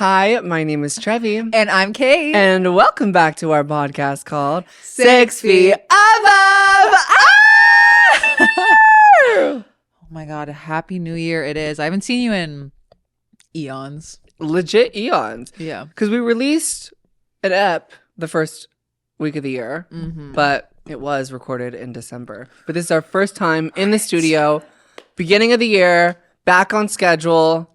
Hi, my name is Trevi. And I'm Kate. And welcome back to our podcast called 6 Feet Above. Ah! Oh my God, Happy New Year it is. I haven't seen you in eons. Legit eons. Yeah. Because we released an ep the first week of the year, but it was recorded in December. But this is our first time in the studio, beginning of the year, back on schedule.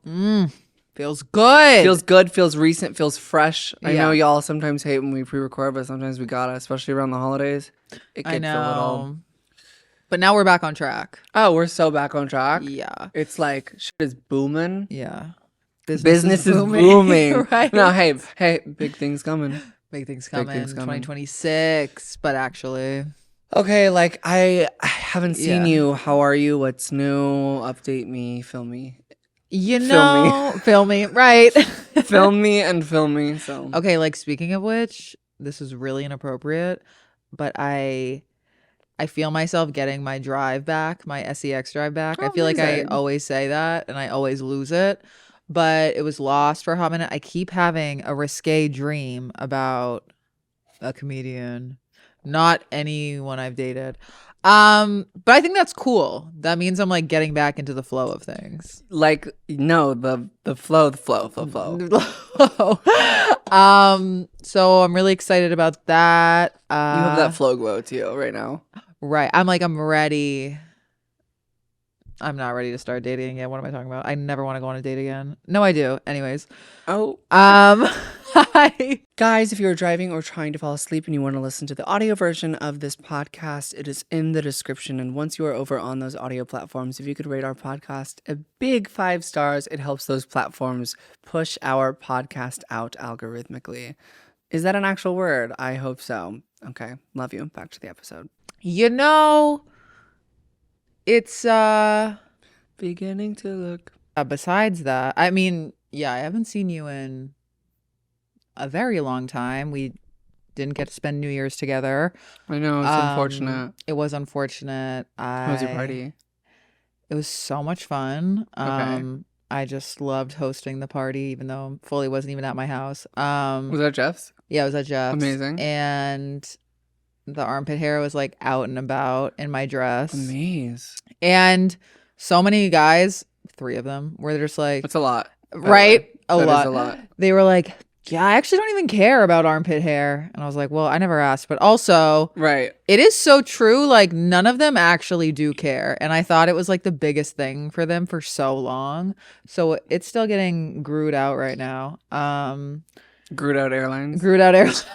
Feels good. Feels good, feels recent, feels fresh. I Yeah. know y'all sometimes hate when we pre-record, but sometimes we gotta, especially around the holidays. It gets I know. a little... But now we're back on track. Oh, we're so back on track. Yeah. It's like shit is booming. Yeah. Business is booming. Right? No, hey, big things coming. Big things coming. things coming. 2026, but actually. Okay, like I haven't seen Yeah. you. How are you? What's new? Update me. Film me. You Film know, film me, right? Film me and film me. So Okay, like speaking of which, this is really inappropriate, but I feel myself getting my drive back, my SEX drive back. I Oh, feel like I amazing. always say that and I always lose it, but it was lost for a hot minute. I keep having a risque dream about a comedian, not anyone I've dated. But I think that's cool. That means I'm like getting back into the flow of things. like no, the flow. So I'm really excited about that. You have that flow glow to you right now. Right. I'm ready. I'm not ready to start dating again. What am I talking about? I never want to go on a date again. No, I do. Anyways. Oh. Hi. Guys, if you're driving or trying to fall asleep and you want to listen to the audio version of this podcast, it is in the description. And once you are over on those audio platforms, if you could rate our podcast a big 5 stars, it helps those platforms push our podcast out algorithmically. Is that an actual word? I hope so. Okay. Love you. Back to the episode. You know, it's Beginning to look. besides that, I mean, yeah, I haven't seen you in a very long time. We didn't get to spend New Year's together. I know, it's unfortunate. It was unfortunate. How was your party? It was so much fun. Okay. I just loved hosting the party, even though Foley wasn't even at my house. Was that Jeff's? Yeah, it was at Jeff's. Amazing. And the armpit hair was like out and about in my dress. Amaze. And so many guys, 3 of them, were just like, That's a lot. right? A That lot. is a lot. They were like, yeah, I actually don't even care about armpit hair. And I was like, well, I never asked. But also, Right. it is so true. Like, none of them actually do care. And I thought it was like the biggest thing for them for so long. So it's still getting grewed out right now. Grewed out Airlines. Grewed out airlines.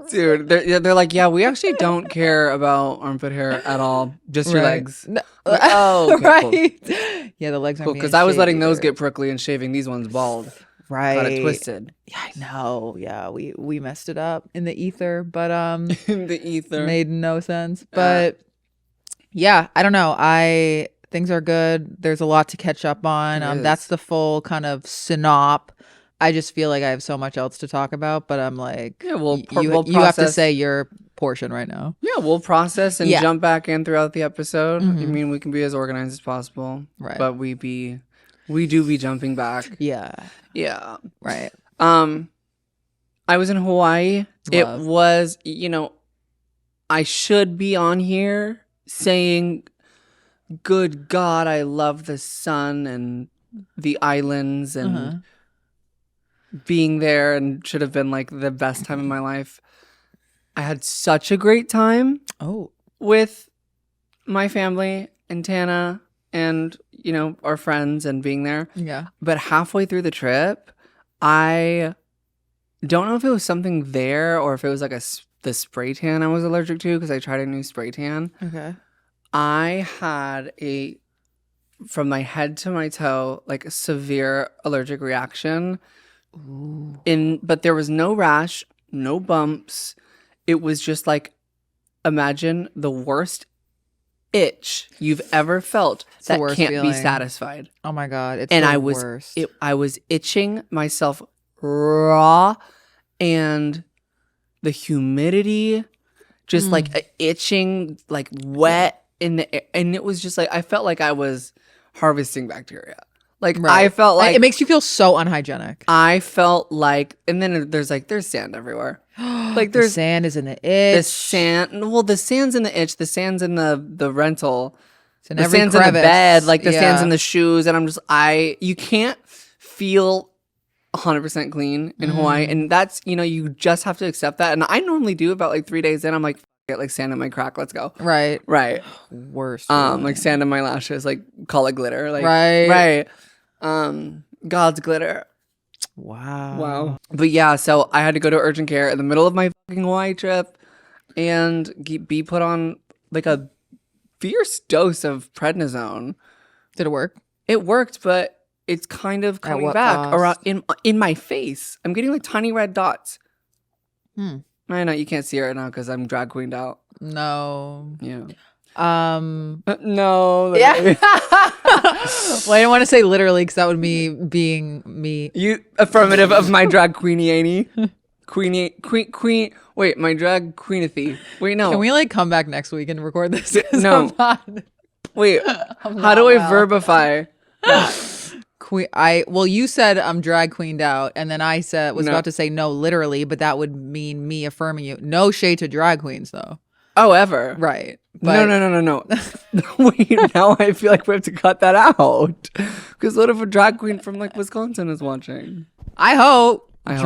Dude, they're like, yeah, we actually don't care about armpit hair at all. Just your Right. legs. Oh, okay, right. Yeah, the legs are cool. Because I was letting those get prickly and shaving these ones bald. right. Got it twisted. Yeah, I know. Yeah, we messed it up in the ether, but In the ether. made no sense. But yeah, I don't know. Things are good. There's a lot to catch up on. It is. That's the full kind of synop. I just feel like I have so much else to talk about, but I'm like, Yeah, we'll you have to process- say your portion right now. Yeah, we'll process and Yeah. jump back in throughout the episode. I Mhm. mean, we can be as organized as possible. Right. But we do be jumping back. Yeah. Yeah. Right. I was in Hawaii. Love. It was, I should be on here saying, good God, I love the sun and the islands and being there, and should have been like the best time of my life. I had such a great time Oh. with my family and Tana and, our friends and being there. Yeah. But halfway through the trip, I don't know if it was something there or if it was like the spray tan I was allergic to, because I tried a new spray tan. Okay. I had from my head to my toe, like a severe allergic reaction. Ooh. But there was no rash, no bumps. It was just like, imagine the worst itch you've ever felt the that worst can't feeling. be satisfied. Oh my God. It's And the I was worst. I was itching myself raw, and the humidity just like itching, like wet in the air. And it was just like, I felt like I was harvesting bacteria. Like Right. I felt like it makes you feel so unhygienic. I felt like, and then there's sand everywhere. Like The there's sand is in the itch. the sand. Well, the sand's in the itch. The sand's in the rental. It's in The every sand's in the crevice. bed. Like the sand's in Yeah. the shoes. And I'm just you can't feel 100% clean in Hawaii, and that's you just have to accept that. And I normally do about like 3 days in. I'm like, get like sand in my crack. Let's go. Right. Worst. feeling. Like sand in my lashes. Like call it glitter. Like Right. God's glitter. Wow. But yeah, so I had to go to urgent care in the middle of my fucking Hawaii trip and be put on like a fierce dose of prednisone. Did it work? It worked, but it's kind of coming what back cost? around in my face. I'm getting like tiny red dots. Hmm. I know you can't see it right now because I'm drag queened out. No. Yeah. No. Yeah. Well, I didn't want to say literally because that would be being me. You affirmative of my drag queenie. Queen. Wait, my drag queenathy. Wait, no. Can we like come back next week and record this? No. Wait. How do I verbify that? Well, you said I'm drag queened out, and then I was No. about to say no, literally, but that would mean me affirming you. No shade to drag queens, though. Oh, ever? Right. No. Wait, now I feel like we have to cut that out. Because what if a drag queen from like Wisconsin is watching? I hope. I hope.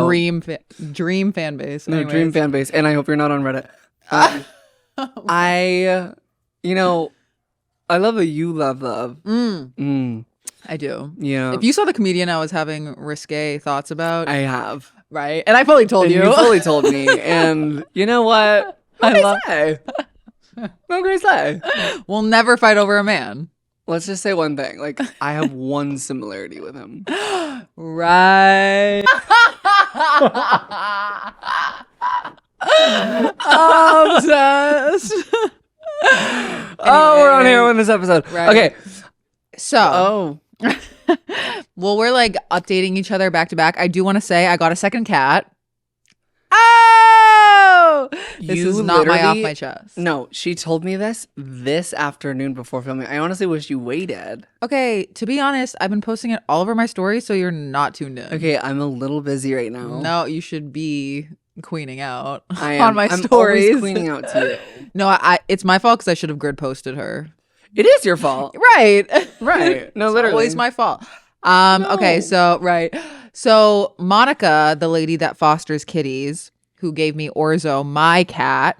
Dream fan base. No, Anyways. dream fan base. And I hope you're not on Reddit. I love that you love. I do. Yeah. If you saw the comedian I was having risque thoughts about, I have. right? And I fully told And you. you fully told me. And you know what? What can I say? What can I say? We'll never fight over a man. Let's just say one thing. Like, I have one similarity with him. Right. Obsessed. Oh, we're on here in this episode. Right. Okay. So, well, we're like updating each other back to back. I do want to say I got a second cat. Oh, this You is not my off literally- my chest. No, she told me this afternoon before filming. I honestly wish you waited. Okay, to be honest, I've been posting it all over my stories, so you're not tuned in. Okay, I'm a little busy right now. No, you should be queening out I am. on my I'm stories. always cleaning out to you. No, it's my fault because I should have grid posted her. It is your fault. Right. Right. No, It's literally. always my fault. No. Okay, so right. So Monica, the lady that fosters kitties, who gave me Orzo, my cat,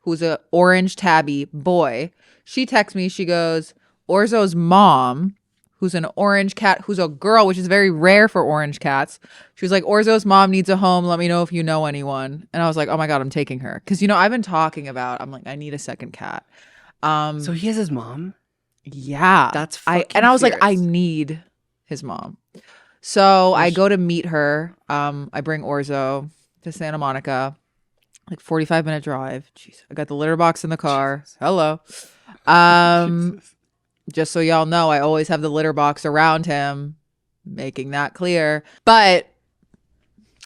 who's a orange tabby boy, she texts me, she goes, Orzo's mom, who's an orange cat, who's a girl, which is very rare for orange cats. She was like, Orzo's mom needs a home. Let me know if you know anyone. And I was like, oh my God, I'm taking her. Because, I've been talking about, I'm like, I need a second cat. So he has his mom? Yeah. That's I was like, I need his mom. So I go to meet her. I bring Orzo to Santa Monica, like 45-minute drive. Jeez, I got the litter box in the car. Jesus. Hello. Jesus. Just so y'all know, I always have the litter box around him, making that clear. But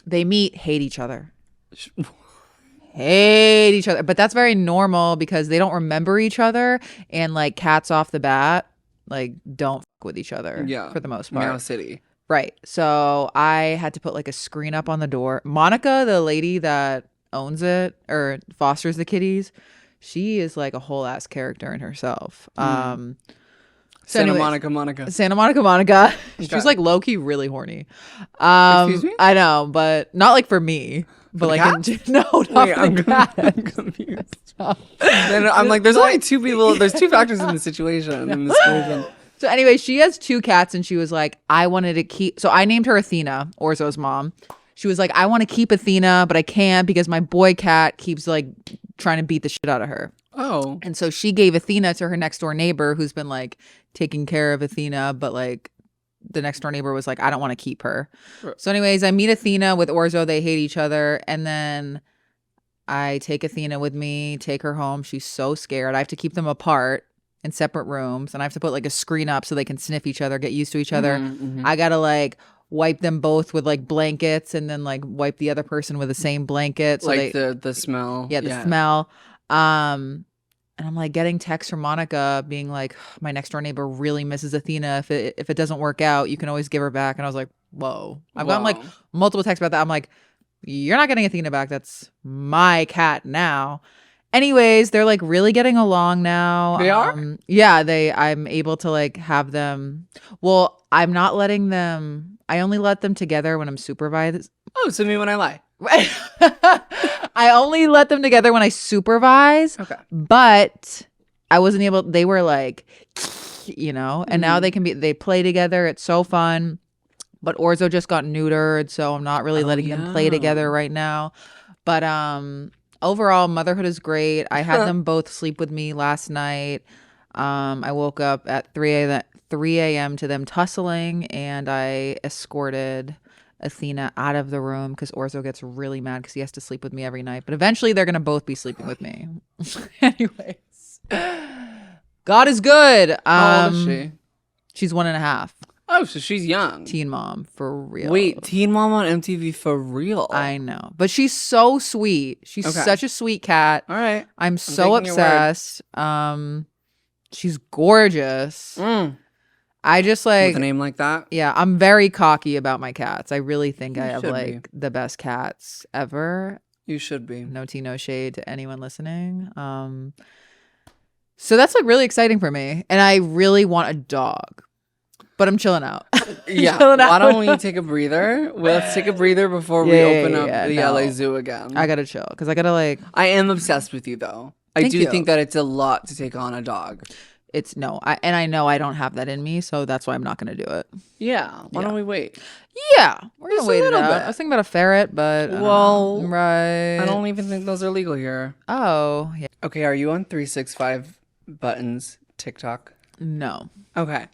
they meet, hate each other. Hate each other. But that's very normal because they don't remember each other. And like cats off the bat, like don't fuck with each other for the most part. Meow City. Right. So I had to put like a screen up on the door. Monica, the lady that owns it or fosters the kitties, she is like a whole ass character in herself. Santa anyways, Monica. Santa Monica. Okay. She's like low key really horny. Excuse me? I know, but not like for me. But the like no, not Wait, for I'm the cat. confused. Then I'm like, there's only two people. There's two factors in the situation. In this equation. So anyway, she has two cats and she was like, I wanted to keep, so I named her Athena, Orzo's mom. She was like, I want to keep Athena, but I can't because my boy cat keeps like trying to beat the shit out of her. Oh. And so she gave Athena to her next door neighbor who's been like taking care of Athena, but like the next door neighbor was like, I don't want to keep her. Right. So anyways, I meet Athena with Orzo. They hate each other. And then I take Athena with me, take her home. She's so scared. I have to keep them apart in separate rooms. And I have to put like a screen up so they can sniff each other, get used to each other. Mm-hmm. I got to like wipe them both with like blankets and then like wipe the other person with the same blanket. So Like the smell. the smell. And And I'm like getting texts from Monica being like, my next door neighbor really misses Athena. If it doesn't work out, you can always give her back. And I was like, whoa. I've gotten like multiple texts about that. I'm like, you're not getting Athena back. That's my cat now. Anyways, they're like really getting along now. They are? Yeah, I'm able to like have them. Well, I'm not letting them. I only let them together when I'm supervised. Oh, so me when I lie. I only let them together when I supervise. Okay. But I wasn't able. They were like, and now they play together. It's so fun. But Orzo just got neutered, so I'm not really letting them play together right now. But overall, motherhood is great. I had them both sleep with me last night. I woke up at 3 a.m. to them tussling, and I escorted Athena out of the room because Orzo gets really mad because he has to sleep with me every night. But eventually, they're going to both be sleeping with me. Anyways. God is good. How old is she? She's 1.5. Oh, so she's young. Teen mom, for real. Wait, Teen Mom on MTV for real? I know. But she's so sweet. She's such a sweet cat. All right. I'm so obsessed. She's gorgeous. I just like with a name like that. Yeah, I'm very cocky about my cats. I really think I have be. the best cats ever. You should be. No tea, no shade to anyone listening. So that's like really exciting for me. And I really want a dog. But I'm chilling out. Yeah. Why don't we take a breather? Let's take a breather before we open up the LA Zoo again. I gotta chill because I gotta like. I am obsessed with you though. I do think that it's a lot to take on a dog. It's I know I don't have that in me, so that's why I'm not gonna do it. Yeah. Why don't we wait? Yeah, we're gonna wait it out. I was thinking about a ferret, but right. I don't even think those are legal here. Oh, yeah. Okay, are you on 365 Buttons TikTok? No. Okay.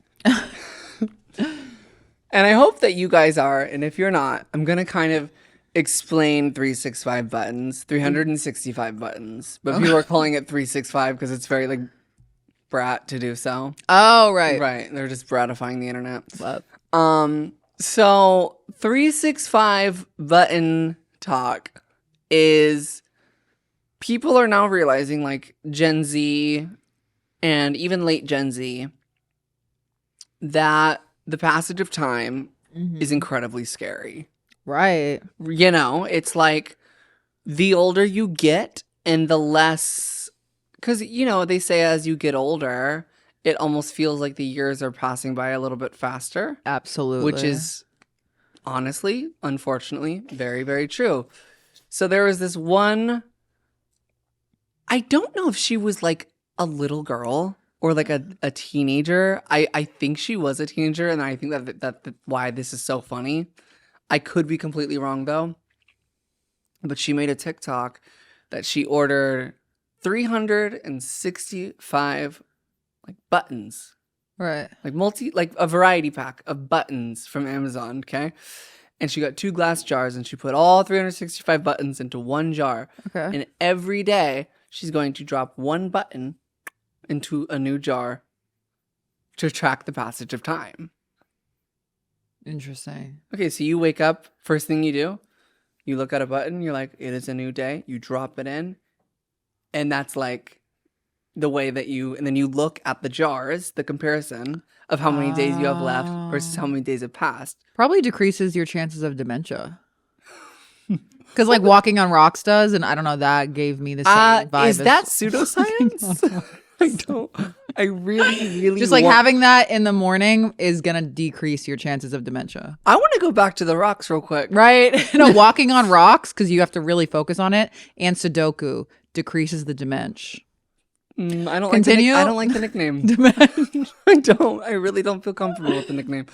And I hope that you guys are, and if you're not, I'm going to kind of explain 365 buttons, 365 buttons. But people are calling it 365 because it's very like brat to do so. Oh, right. Right. They're just bratifying the internet. Love. So 365 button talk is people are now realizing, like Gen Z and even late Gen Z, that the passage of time is incredibly scary. Right. You know, it's like the older you get and the less, because, they say as you get older, it almost feels like the years are passing by a little bit faster. Absolutely. Which is honestly, unfortunately, very, very true. So there was this one, I don't know if she was like a little girl or like a teenager. I think she was a teenager, and I think that's why this is so funny. I could be completely wrong though. But she made a TikTok that she ordered 365 like buttons. Right. Like a variety pack of buttons from Amazon, okay? And she got 2 glass jars and she put all 365 buttons into one jar. Okay. And every day she's going to drop one button into a new jar to track the passage of time. Interesting. Okay, so you wake up, first thing you do, you look at a button, you're like, it is a new day. You drop it in, and that's like the way that and then you look at the jars, the comparison of how many days you have left versus how many days have passed. Probably decreases your chances of dementia. Because like walking on rocks does, and I don't know, that gave me the same vibe. Is that pseudoscience? I really just like having that in the morning is gonna decrease your chances of dementia. I want to go back to the rocks real quick. Right? No, walking on rocks, because you have to really focus on it, and Sudoku decreases the dementia. I don't Continue? I don't like the nickname. I really don't feel comfortable with the nickname.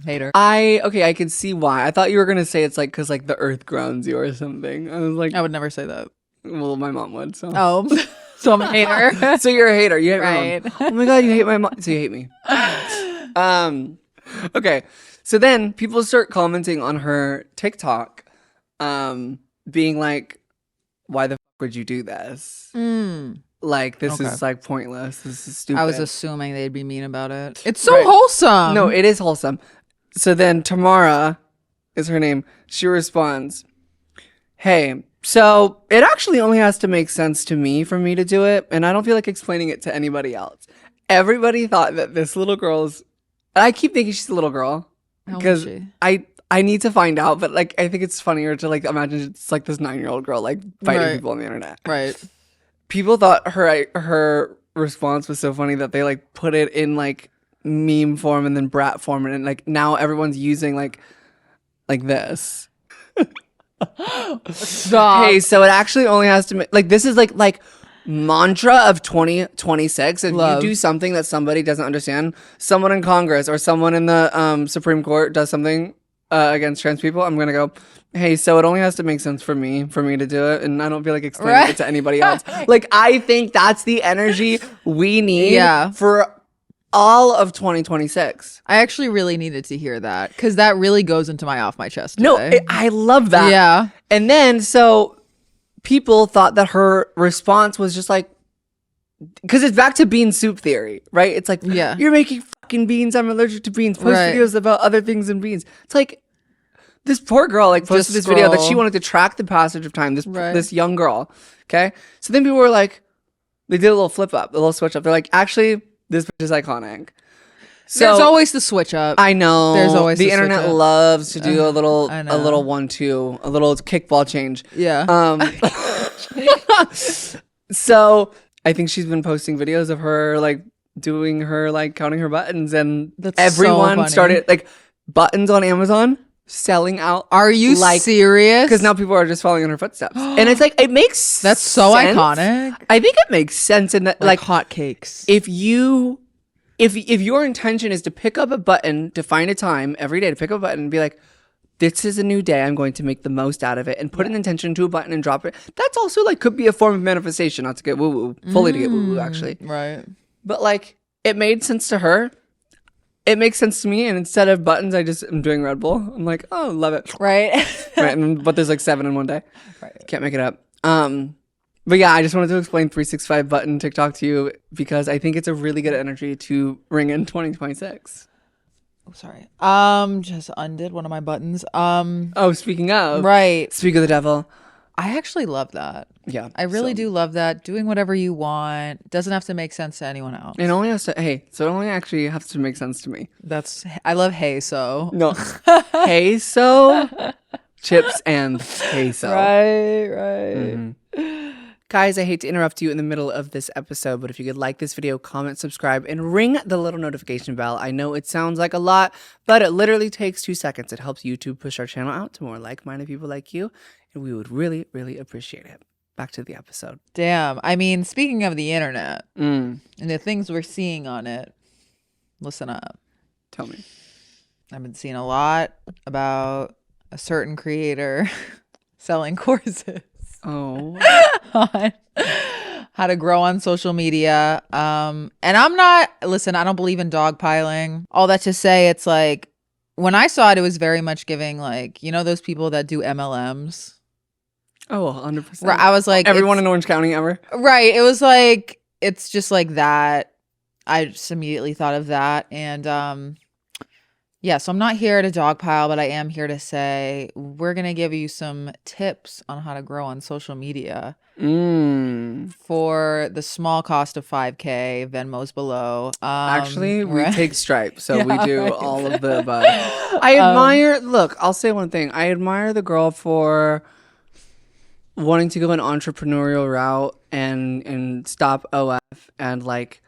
Hater. I can see why. I thought you were gonna say it's like because like the earth grounds you or something. I was like, I would never say that. Well, my mom would. So. Oh, so I'm a hater. So you're a hater. You hate right. my mom. Oh my god, you hate my mom. So you hate me. Okay. So then people start commenting on her TikTok, being like, "Why the fuck would you do this? Like this is like pointless. This is stupid." I was assuming they'd be mean about it. It's so wholesome. No, it is wholesome. So then Tamara is her name. She responds, "Hey, So it actually only has to make sense to me for me to do it, and I don't feel like explaining it to anybody else. Everybody thought that this little girl's. I keep thinking she's a little girl How old is because she? I need to find out, but like I think it's funnier to like imagine it's like this 9-year-old girl like fighting Right. people on the internet. Right. People thought her response was so funny that they like put it in like meme form and then brat form, and like now everyone's using like this. Stop. Hey, so it actually only has to like this is like mantra of 2026. If Love. you do something that somebody doesn't understand, someone in Congress or someone in the Supreme Court does something against trans people, I'm gonna go, hey, so it only has to make sense for me to do it, and I don't feel like explaining it to anybody else. Like I think that's the energy we need for all of 2026. I actually really needed to hear that because that really goes into my off my chest No, today. I love that. Yeah. And then so people thought that her response was just like, because it's back to bean soup theory, right? It's like, Yeah. you're making fucking beans. I'm allergic to beans. Post Right. videos about other things than beans. It's like this poor girl like posted Just this video that she scroll. wanted to track the passage of time. Right. This young girl. Okay, so then people were like, they did a little flip up, a little switch up. They're like, actually, this bitch is iconic. So There's always the switch up. I know. There's always the the switch internet up. loves to do I a little know. 1-2, a little kickball change. Yeah. So I think she's been posting videos of her like doing her like counting her buttons, and That's so everyone funny. started like buttons on Amazon selling out. Are you like, serious? Because now people are just following in her footsteps, and it's like it makes That's so sense. iconic. I think it makes sense in that Like like hotcakes. if your intention is to pick up a button to find a time every day to pick up a button and be like, this is a new day, I'm going to make the most out of it, and put an intention to a button and drop it. That's also like could be a form of manifestation, not to get woo-woo, fully to get woo-woo actually. Right. But like it made sense to her. It makes sense to me, and instead of buttons, I just am doing Red Bull. I'm like, oh, love it. Right. Right, but there's like 7 in one day. Right. Can't make it up. But yeah, I just wanted to explain 365 button TikTok to you because I think it's a really good energy to ring in 2026. Oh, sorry. Just undid one of my buttons. Oh, speaking of. Right. Speak of the devil. I actually love that. Yeah. I really do love that. Doing whatever you want doesn't have to make sense to anyone else. It only has to, so it only actually has to make sense to me. I love hey so. No. Hey, so. Chips and queso. Right. Guys, I hate to interrupt you in the middle of this episode, but if you could like this video, comment, subscribe, and ring the little notification bell. I know it sounds like a lot, but it literally takes 2 seconds. It helps YouTube push our channel out to more like-minded people like you, and we would really, really appreciate it. Back to the episode. Damn. I mean, speaking of the internet Mm, and the things we're seeing on it, listen up. tell me. I've been seeing a lot about a certain creator selling courses. Oh. On how to grow on social media. And I'm not, listen, I don't believe in dogpiling. All that to say, it's like, when I saw it, it was very much giving like, you know, those people that do MLMs. Oh, 100%. Right. I was like, Everyone in Orange County ever? right. It was like, it's just like that. I just immediately thought of that. And yeah, so I'm not here to dogpile, but I am here to say we're going to give you some tips on how to grow on social media for the small cost of $5K. Venmo's below. Actually, we right? take Stripe, so we Yeah, do right. all of the above. I admire, look, I'll say one thing. I admire the girl for wanting to go an entrepreneurial route and stop OF and like,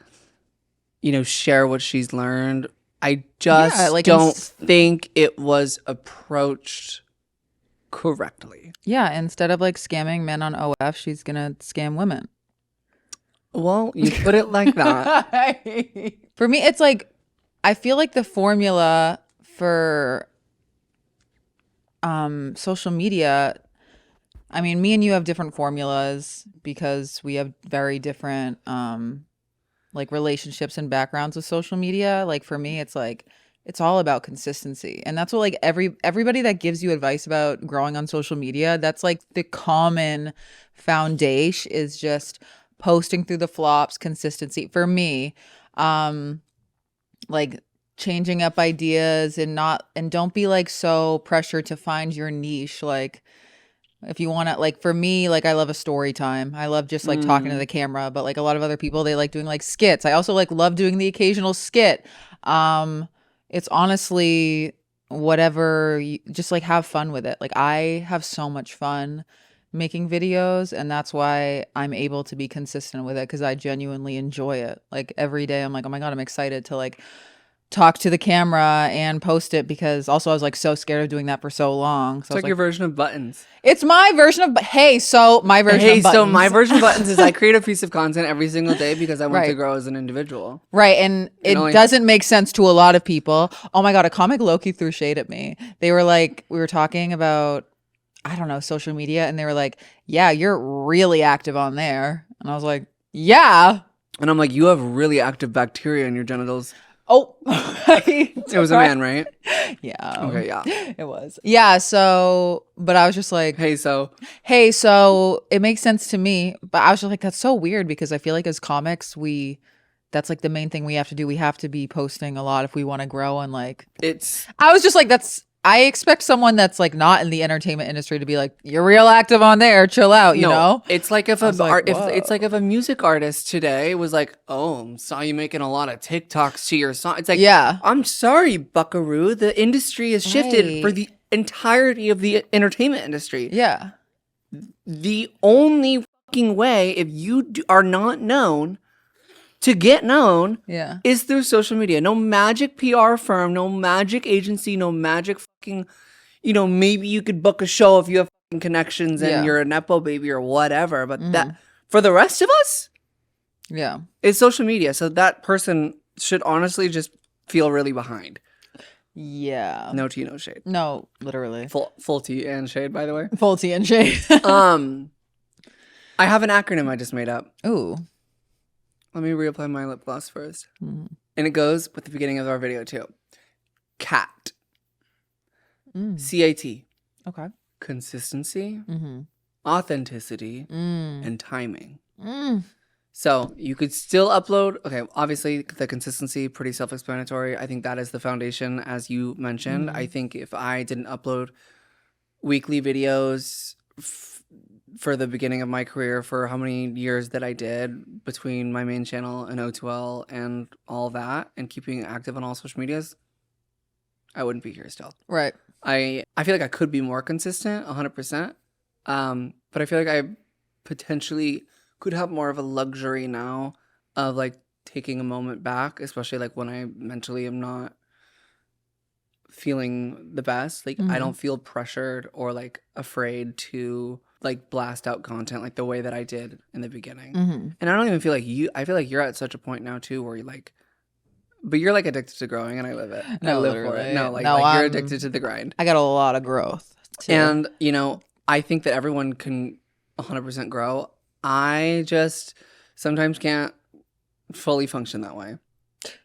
you know, share what she's learned. I just Yeah, like don't think it was approached correctly. Yeah, instead of like scamming men on OF, she's going to scam women. Well, you put it like that. For me, it's like, I feel like the formula for social media, I mean, me and you have different formulas because we have very different like relationships and backgrounds with social media. Like for me, it's like it's all about consistency. And that's what like everybody that gives you advice about growing on social media, that's like the common foundation is just posting through the flops, consistency. For me, like changing up ideas and don't be like so pressured to find your niche. Like If you want to, like, for me, like, I love a story time. I love just like talking to the camera, but like a lot of other people, they like doing like skits. I also like love doing the occasional skit. It's honestly whatever you just like have fun with it. Like I have so much fun making videos, and that's why I'm able to be consistent with it, because I genuinely enjoy it. Like every day I'm like, oh my God, I'm excited to like talk to the camera and post it, because also I was like so scared of doing that for so long. So It's I was like your like, version of buttons. it's my version of, hey, so my version Hey, of buttons. so my version of buttons is I create a piece of content every single day because I want to Right. grow as an individual. Right. And it only- doesn't make sense to a lot of people. Oh my God, a comic low-key threw shade at me. They were like, we were talking about, I don't know, social media, and they were like, yeah, you're really active on there. And I was like, yeah. And I'm like, you have really active bacteria in your genitals. Oh, It was a man, right? Yeah. Okay, yeah. It was. Yeah. So, but I was just like, Hey, so it makes sense to me. But I was just like, that's so weird, because I feel like as comics, that's like the main thing we have to do. We have to be posting a lot if we want to grow. And like, I was just like, I expect someone that's like not in the entertainment industry to be like, you're real active on there, chill out, you know? It's like if if a music artist today was like, "Oh, saw you making a lot of TikToks to your song." It's like, Yeah. I'm sorry, Buckaroo. The industry has shifted for Right. the entirety of the entertainment industry. Yeah. The only fucking way, if you are not known, to get known Yeah. is through social media. No magic PR firm, no magic agency, no magic fucking, maybe you could book a show if you have fucking connections and Yeah. you're a Nepo baby or whatever. But that, for the rest of us, Yeah. it's social media. So that person should honestly just feel really behind. Yeah. No tea, no shade. No, literally. Full tea and shade, by the way. Full tea and shade. I have an acronym I just made up. Ooh. Let me reapply my lip gloss first. Mm. And it goes with the beginning of our video too. CAT. Mm. CAT. Okay. Consistency, Mm-hmm. authenticity, and timing. Mm. So you could still upload. Okay, obviously the consistency, pretty self-explanatory. I think that is the foundation, as you mentioned. I think if I didn't upload weekly videos for the beginning of my career, for how many years that I did between my main channel and O2L and all that, and keeping active on all social medias, I wouldn't be here still. Right. I feel like I could be more consistent, 100%. But I feel like I potentially could have more of a luxury now of like taking a moment back, especially like when I mentally am not feeling the best. Like I don't feel pressured or like afraid to like blast out content like the way that I did in the beginning. And I don't even feel like I feel like you're at such a point now too where you're like, but you're like addicted to growing, and I live it. No, I live for literally. it. No, like No, you're I'm- addicted to the grind. I got a lot of growth too. And, I think that everyone can 100% grow. I just sometimes can't fully function that way.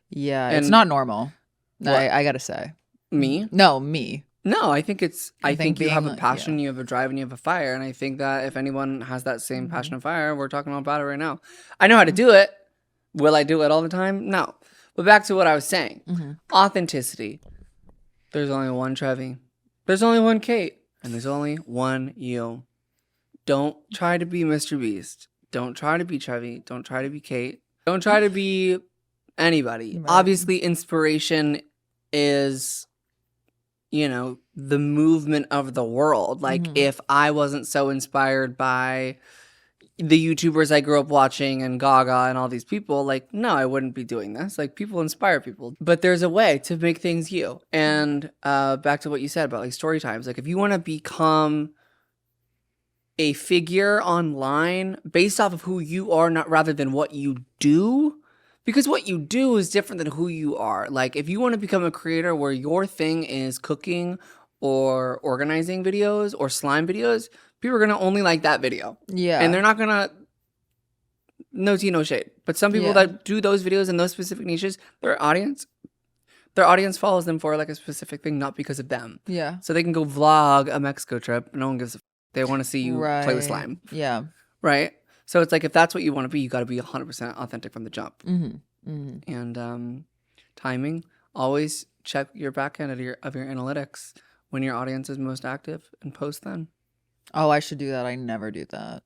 Yeah, it's And- not normal. What? I gotta say. Me? No, me. No, I think I think you being have a like- passion, you have a drive, and you have a fire. And I think that if anyone has that same passion and fire, we're talking about it right now. I know how to do it. Will I do it all the time? No. But back to what I was saying. Authenticity. There's only one Trevi. There's only one Kate. And there's only one you. Don't try to be Mr. Beast. Don't try to be Trevi. Don't try to be Kate. Don't try to be anybody. Right. Obviously, inspiration is, the movement of the world. Like, if I wasn't so inspired by the YouTubers I grew up watching and Gaga and all these people, like, no, I wouldn't be doing this. Like, people inspire people. But there's a way to make things you. And back to what you said about like story times. Like, if you want to become a figure online based off of who you are, not rather than what you do, because what you do is different than who you are. Like, if you want to become a creator where your thing is cooking or organizing videos or slime videos, people are going to only like that video. Yeah. And they're not going to, no tea, no shade. But some people that do those videos in those specific niches, their audience follows them for like a specific thing, not because of them. Yeah. So they can go vlog a Mexico trip. No one gives a they want to see you play with slime. Yeah. Right? So it's like, if that's what you want to be, you got to be 100% authentic from the jump. Mm-hmm. And timing, always check your back end of your analytics when your audience is most active and post then. Oh, I should do that. I never do that.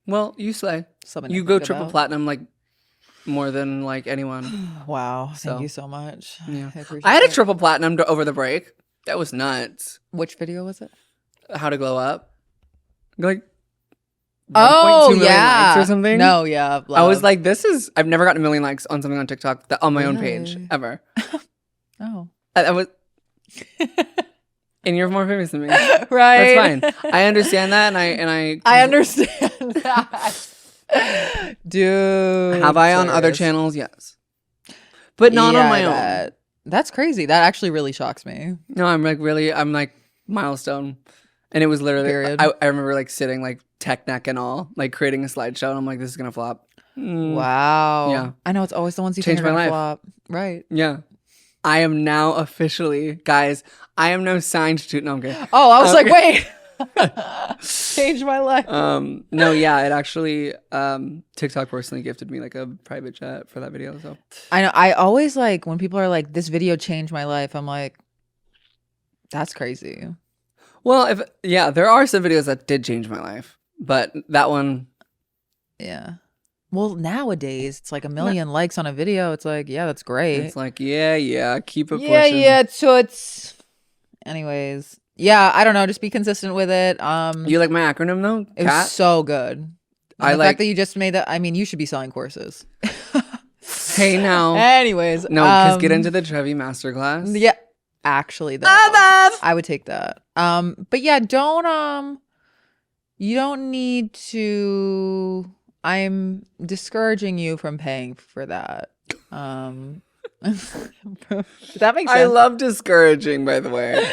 Well, you slay. Something You to go think triple about. platinum like more than like anyone. Wow. So, Thank you so much. Yeah. I appreciate I had a that. triple platinum over the break. That was nuts. Which video was it? How to glow up. Like 1.2 Oh, million likes or yeah. something. No, yeah. I was love. like, I've never gotten 1 million likes on something on TikTok on my own page Really? ever. Oh. I was, and you're more famous than me. Right. That's fine. I understand that, and I understand that. Dude. have I on other serious. channels? Yes, but not on my own. That's crazy. That actually really shocks me. No, I'm like milestone, and it was literally. Period. I remember like sitting like tech neck and all, like creating a slideshow, and I'm like, this is gonna flop. Wow. Yeah. I know it's always the ones you Changed think are my gonna life. flop. Right. Yeah. I am now officially, guys, I am now signed to, no, I'm kidding. Oh, I was like, wait. Changed my life. No, yeah, it actually, TikTok personally gifted me like a private jet for that video, so. I know. I always like when people are like, this video changed my life. I'm like, that's crazy. Well, there are some videos that did change my life, but that one. Yeah. Well, nowadays it's like 1 million likes on a video. It's like, yeah, that's great. It's like, yeah, keep it Yeah, pushing. yeah. So it's, anyways, yeah. I don't know. Just be consistent with it. You like my acronym though? It was so good. And the fact that you just made that. I mean, you should be selling courses. Hey, now. Anyways, No, because get into the Trevi masterclass. Yeah, actually, though, I would take that. But yeah, don't you don't need to. I'm discouraging you from paying for that. Does that make sense? I love discouraging, by the way.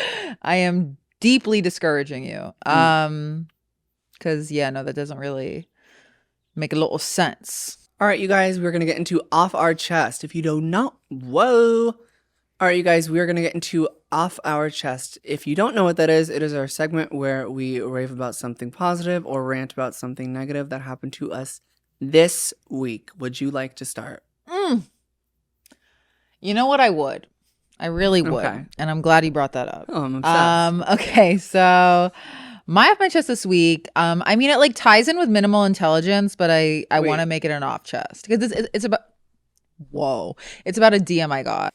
I am deeply discouraging you. Because yeah, no, that doesn't really make a little sense. All right, you guys, we're gonna get into Off Our Chest. If you do not, whoa. All right, you guys, we're gonna get into Off Our Chest. If you don't know what that is, it is our segment where we rave about something positive or rant about something negative that happened to us this week. Would you like to start? You know what? I would. I really would. Okay. And I'm glad you brought that up. Oh, I'm obsessed. Okay, so my off my chest this week. I mean, it like ties in with minimal intelligence, but I want to make it an off chest because it's about. Whoa, it's about a DM I got.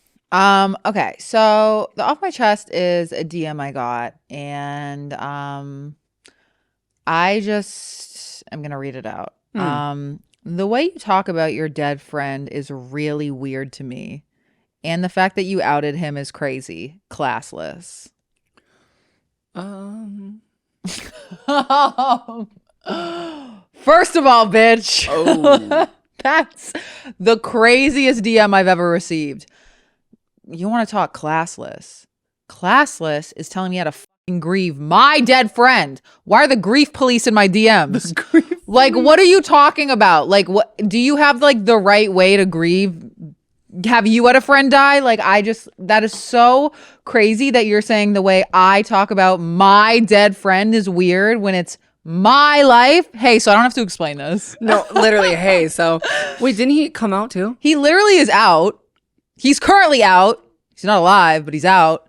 Okay, so the off my chest is a DM I got, and I'm gonna read it out. The way you talk about your dead friend is really weird to me. And the fact that you outed him is crazy. Classless. First of all, bitch. Oh. That's the craziest DM I've ever received. You want to talk classless? Classless is telling me how to fucking grieve my dead friend. Why are the grief police in my DMs? Like, what are you talking about? Like, what do you have like the right way to grieve? Have you had a friend die? Like, that is so crazy that you're saying the way I talk about my dead friend is weird when it's my life. Hey, so I don't have to explain this. No, literally. Hey, so wait, didn't he come out too? He literally is out. He's currently out. He's not alive, but he's out.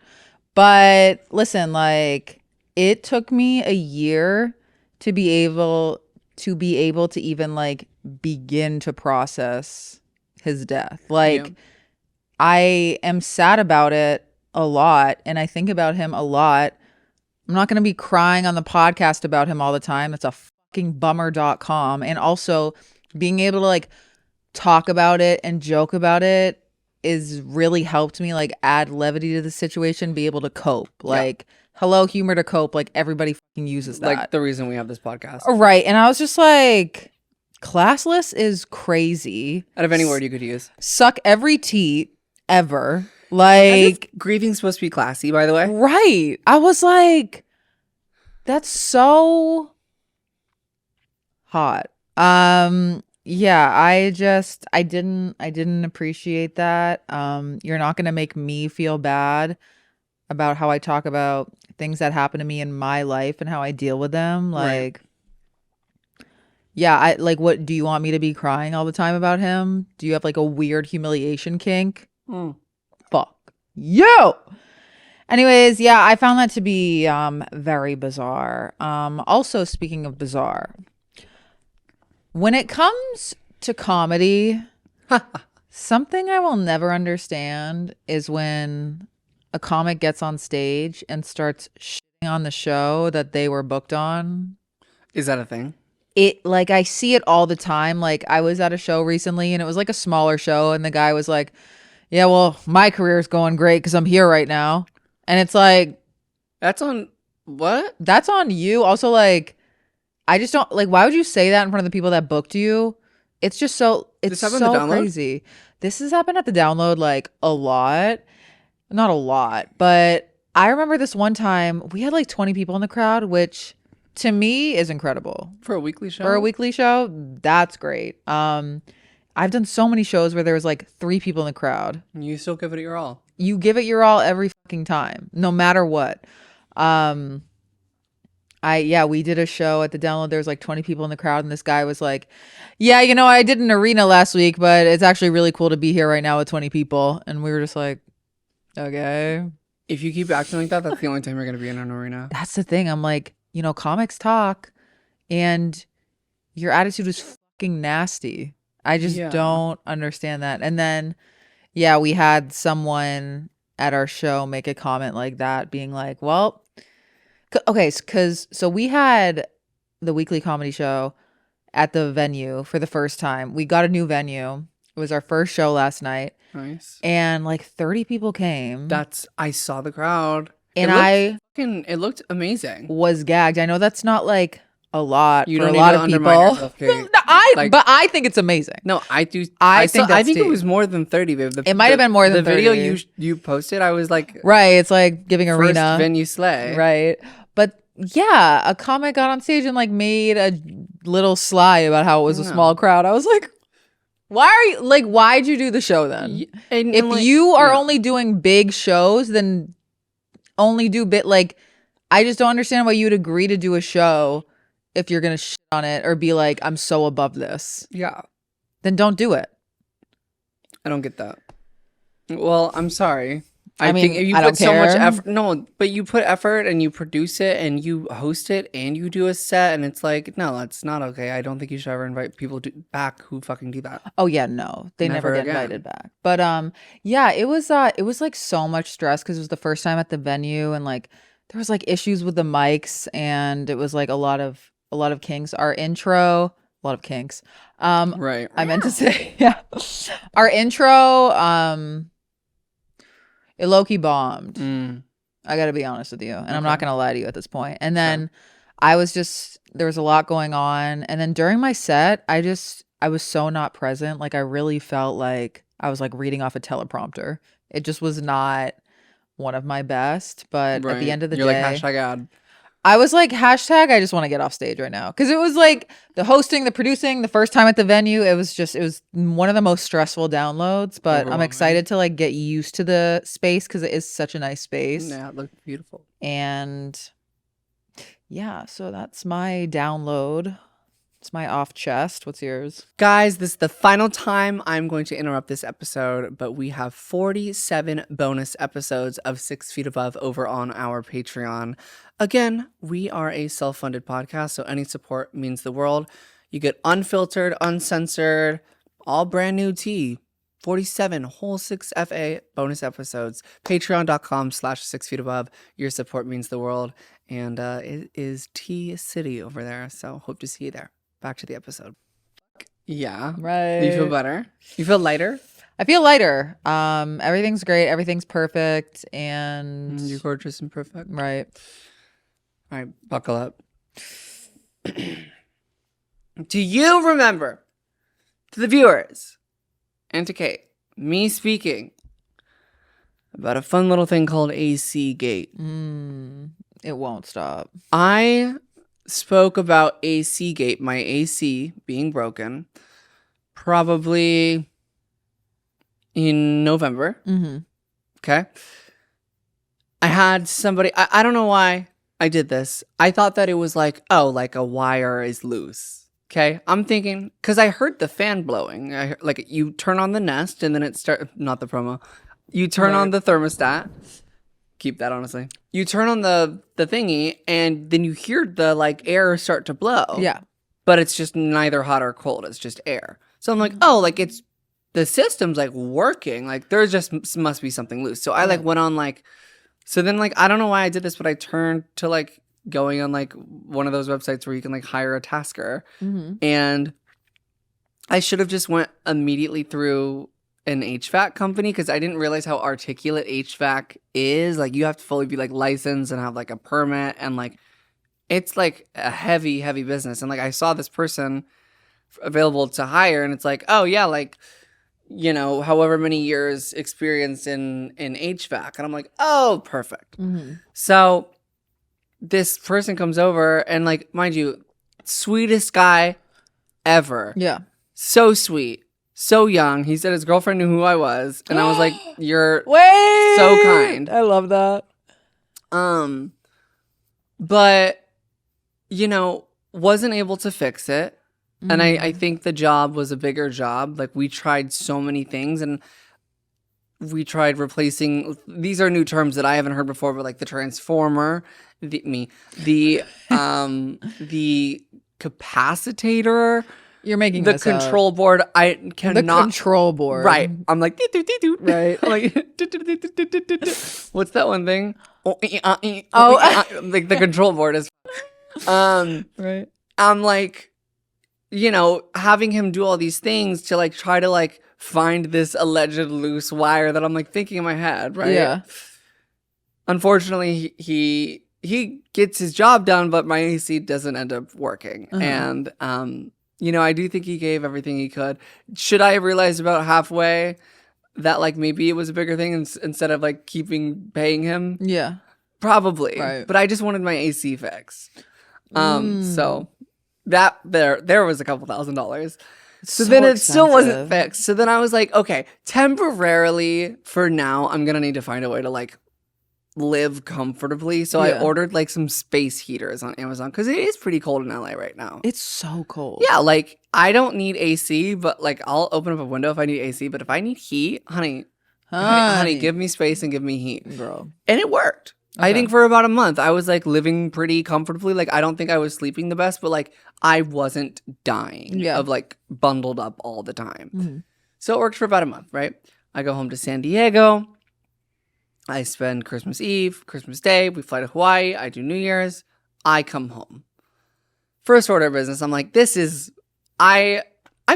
But listen, like, it took me a year to be able to even like begin to process his death. Like, yeah. I am sad about it a lot, and I think about him a lot. I'm not going to be crying on the podcast about him all the time. That's a fucking bummer.com. And also being able to like talk about it and joke about it is really helped me like add levity to the situation, be able to cope. Like, hello, humor to cope. Like, everybody fucking uses that. Like the reason we have this podcast. Right. And I was just like, classless is crazy. Out of any word you could use. Suck every teat ever. Like, grieving's supposed to be classy, by the way. Right. I was like, that's so hot. Yeah, I didn't appreciate that. You're not gonna make me feel bad about how I talk about things that happen to me in my life and how I deal with them. Like, right. Yeah, I like, what do you want me to be crying all the time about him? Do you have like a weird humiliation kink? Fuck you. Anyways, yeah, I found that to be very bizarre. Also, speaking of bizarre, when it comes to comedy, something I will never understand is when a comic gets on stage and starts shitting on the show that they were booked on. Is that a thing? It like I see it all the time. Like I was at a show recently and it was like a smaller show and the guy was like, "Yeah, well, my career's going great because I'm here right now." And it's like, That's on what? that's on you. Also, like, I just don't like. Why would you say that in front of the people that booked you? It's just so. It's This happened at the so Download? crazy. This has happened at the Download like a lot. Not a lot, but I remember this one time we had like 20 people in the crowd, which to me is incredible For a weekly show? for a weekly show. That's great. I've done so many shows where there was like 3 people in the crowd. You still give it your all. You give it your all every fucking time, no matter what. We did a show at the Download. There was like 20 people in the crowd, and this guy was like, "Yeah, I did an arena last week, but it's actually really cool to be here right now with 20 people." And we were just like, "Okay." If you keep acting like that, that's the only time you're going to be in an arena. That's the thing. I'm like, comics talk, and your attitude is fucking nasty. I just don't understand that. And then, yeah, we had someone at our show make a comment like that, being like, well, okay, so we had the weekly comedy show at the venue for the first time. We got a new venue. It was our first show last night. Nice. And like 30 people came. I saw the crowd. And it looked amazing. Was gagged. I know that's not like a lot You for don't a lot need to of people. undermine yourself, Kate. But I think it's amazing. No, I do. I think it was more than 30, babe. It might have been more than 30. The video you posted, I was like, right. It's like giving first arena venue slay. Right. But yeah, a comic got on stage and like made a little sly about how it was a small crowd. I was like, why'd you do the show then? If like, you are only doing big shows, then only do I just don't understand why you'd agree to do a show if you're gonna shit on it or be like, I'm so above this. Yeah. Then don't do it. I don't get that. Well, I'm sorry. I mean, think you I put don't so much care. effort. No, but you put effort and you produce it and you host it and you do a set and it's like, no, that's not okay. I don't think you should ever invite people back who fucking do that. Oh yeah, no. They never get again. invited back. But yeah, it was like so much stress because it was the first time at the venue and like there was like issues with the mics and it was like a lot of kinks. Our intro, a lot of kinks. Right. I meant to say, yeah. Our intro, it low-key bombed. I gotta be honest with you. And I'm not gonna lie to you at this point. And then there was a lot going on. And then during my set, I was so not present. Like I really felt like I was like reading off a teleprompter. It just was not one of my best. But at the end of the day, you're like hashtag ad. I was like, hashtag, I just want to get off stage right now. Because it was like the hosting, the producing, the first time at the venue. It was one of the most stressful downloads. But I'm excited to like get used to the space because it is such a nice space. Yeah, it looked beautiful. And yeah, so that's my download. It's my off chest. What's yours? Guys, this is the final time I'm going to interrupt this episode, but we have 47 bonus episodes of 6 Feet Above over on our Patreon. Again, we are a self-funded podcast, so any support means the world. You get unfiltered, uncensored, all brand new tea. 47 whole 6FA bonus episodes. Patreon.com/6feetabove. Your support means the world. And it is Tea City over there, so hope to see you there. Back to the episode. Yeah. Right. You feel better? You feel lighter? I feel lighter. Everything's great. Everything's perfect. And You're gorgeous and perfect. Right. All right, buckle up. Do you remember, to the viewers and to Kate, me speaking about a fun little thing called AC Gate? It won't stop. I spoke about AC Gate, my AC being broken, probably in November. Okay. I had somebody, I don't know why I did this. I thought that it was like, oh, like a wire is loose. Okay. I'm thinking, because I heard the fan blowing. I heard, like, you turn on the Nest and then it starts, not the promo. You turn on the thermostat keep that, honestly. You turn on the thingy, and then you hear the like air start to blow. Yeah. But it's just neither hot or cold. It's just air. So I'm like, oh, like it's the system's like working. Like there just must be something loose. So I like went on like, so then like I don't know why I did this, but I turned to like going on like one of those websites where you can like hire a tasker, and I should have just went immediately through an HVAC company because I didn't realize how articulate HVAC is. Like you have to fully be like licensed and have like a permit, and like it's like a heavy business. And like I saw this person available to hire, and it's like, oh yeah, like, you know, however many years experience in HVAC. And I'm like, oh, perfect. So this person comes over, and like, mind you, sweetest guy ever. Yeah. So sweet. So young. He said his girlfriend knew who I was. And I was like, you're Wait, so kind. I love that. But, you know, wasn't able to fix it. And I think the job was a bigger job. Like we tried so many things, and we tried replacing, these are new terms that I haven't heard before, but like the transformer, the capacitator, You're making the this control up. board. I cannot. The control board. Right. I'm like, right. I'm like, what's that one thing? Oh. Like the control board is. Right. I'm like, you know, having him do all these things to like try to like find this alleged loose wire that I'm like thinking in my head, right? Yeah. Unfortunately, he gets his job done, but my AC doesn't end up working. And you know, I do think he gave everything he could. Should I have realized about halfway that like maybe it was a bigger thing instead of like paying him? Yeah. Probably. Right. But I just wanted my AC fixed. So that there was a couple $1,000s. So then it still wasn't fixed. So then I was like, okay, temporarily for now, I'm going to need to find a way to like live comfortably. So I ordered like some space heaters on Amazon because it is pretty cold in LA right now. It's so cold. Yeah, like I don't need AC, but like I'll open up a window if I need AC. But if I need heat, honey, give me space and give me heat. Girl. And it worked. Okay. I think for about a month, I was like living pretty comfortably. Like I don't think I was sleeping the best, but like I wasn't dying of like bundled up all the time. So it worked for about a month, right? I go home to San Diego. I spend Christmas Eve, Christmas Day. We fly to Hawaii. I do New Year's. I come home. First order of business, I'm like, this is, I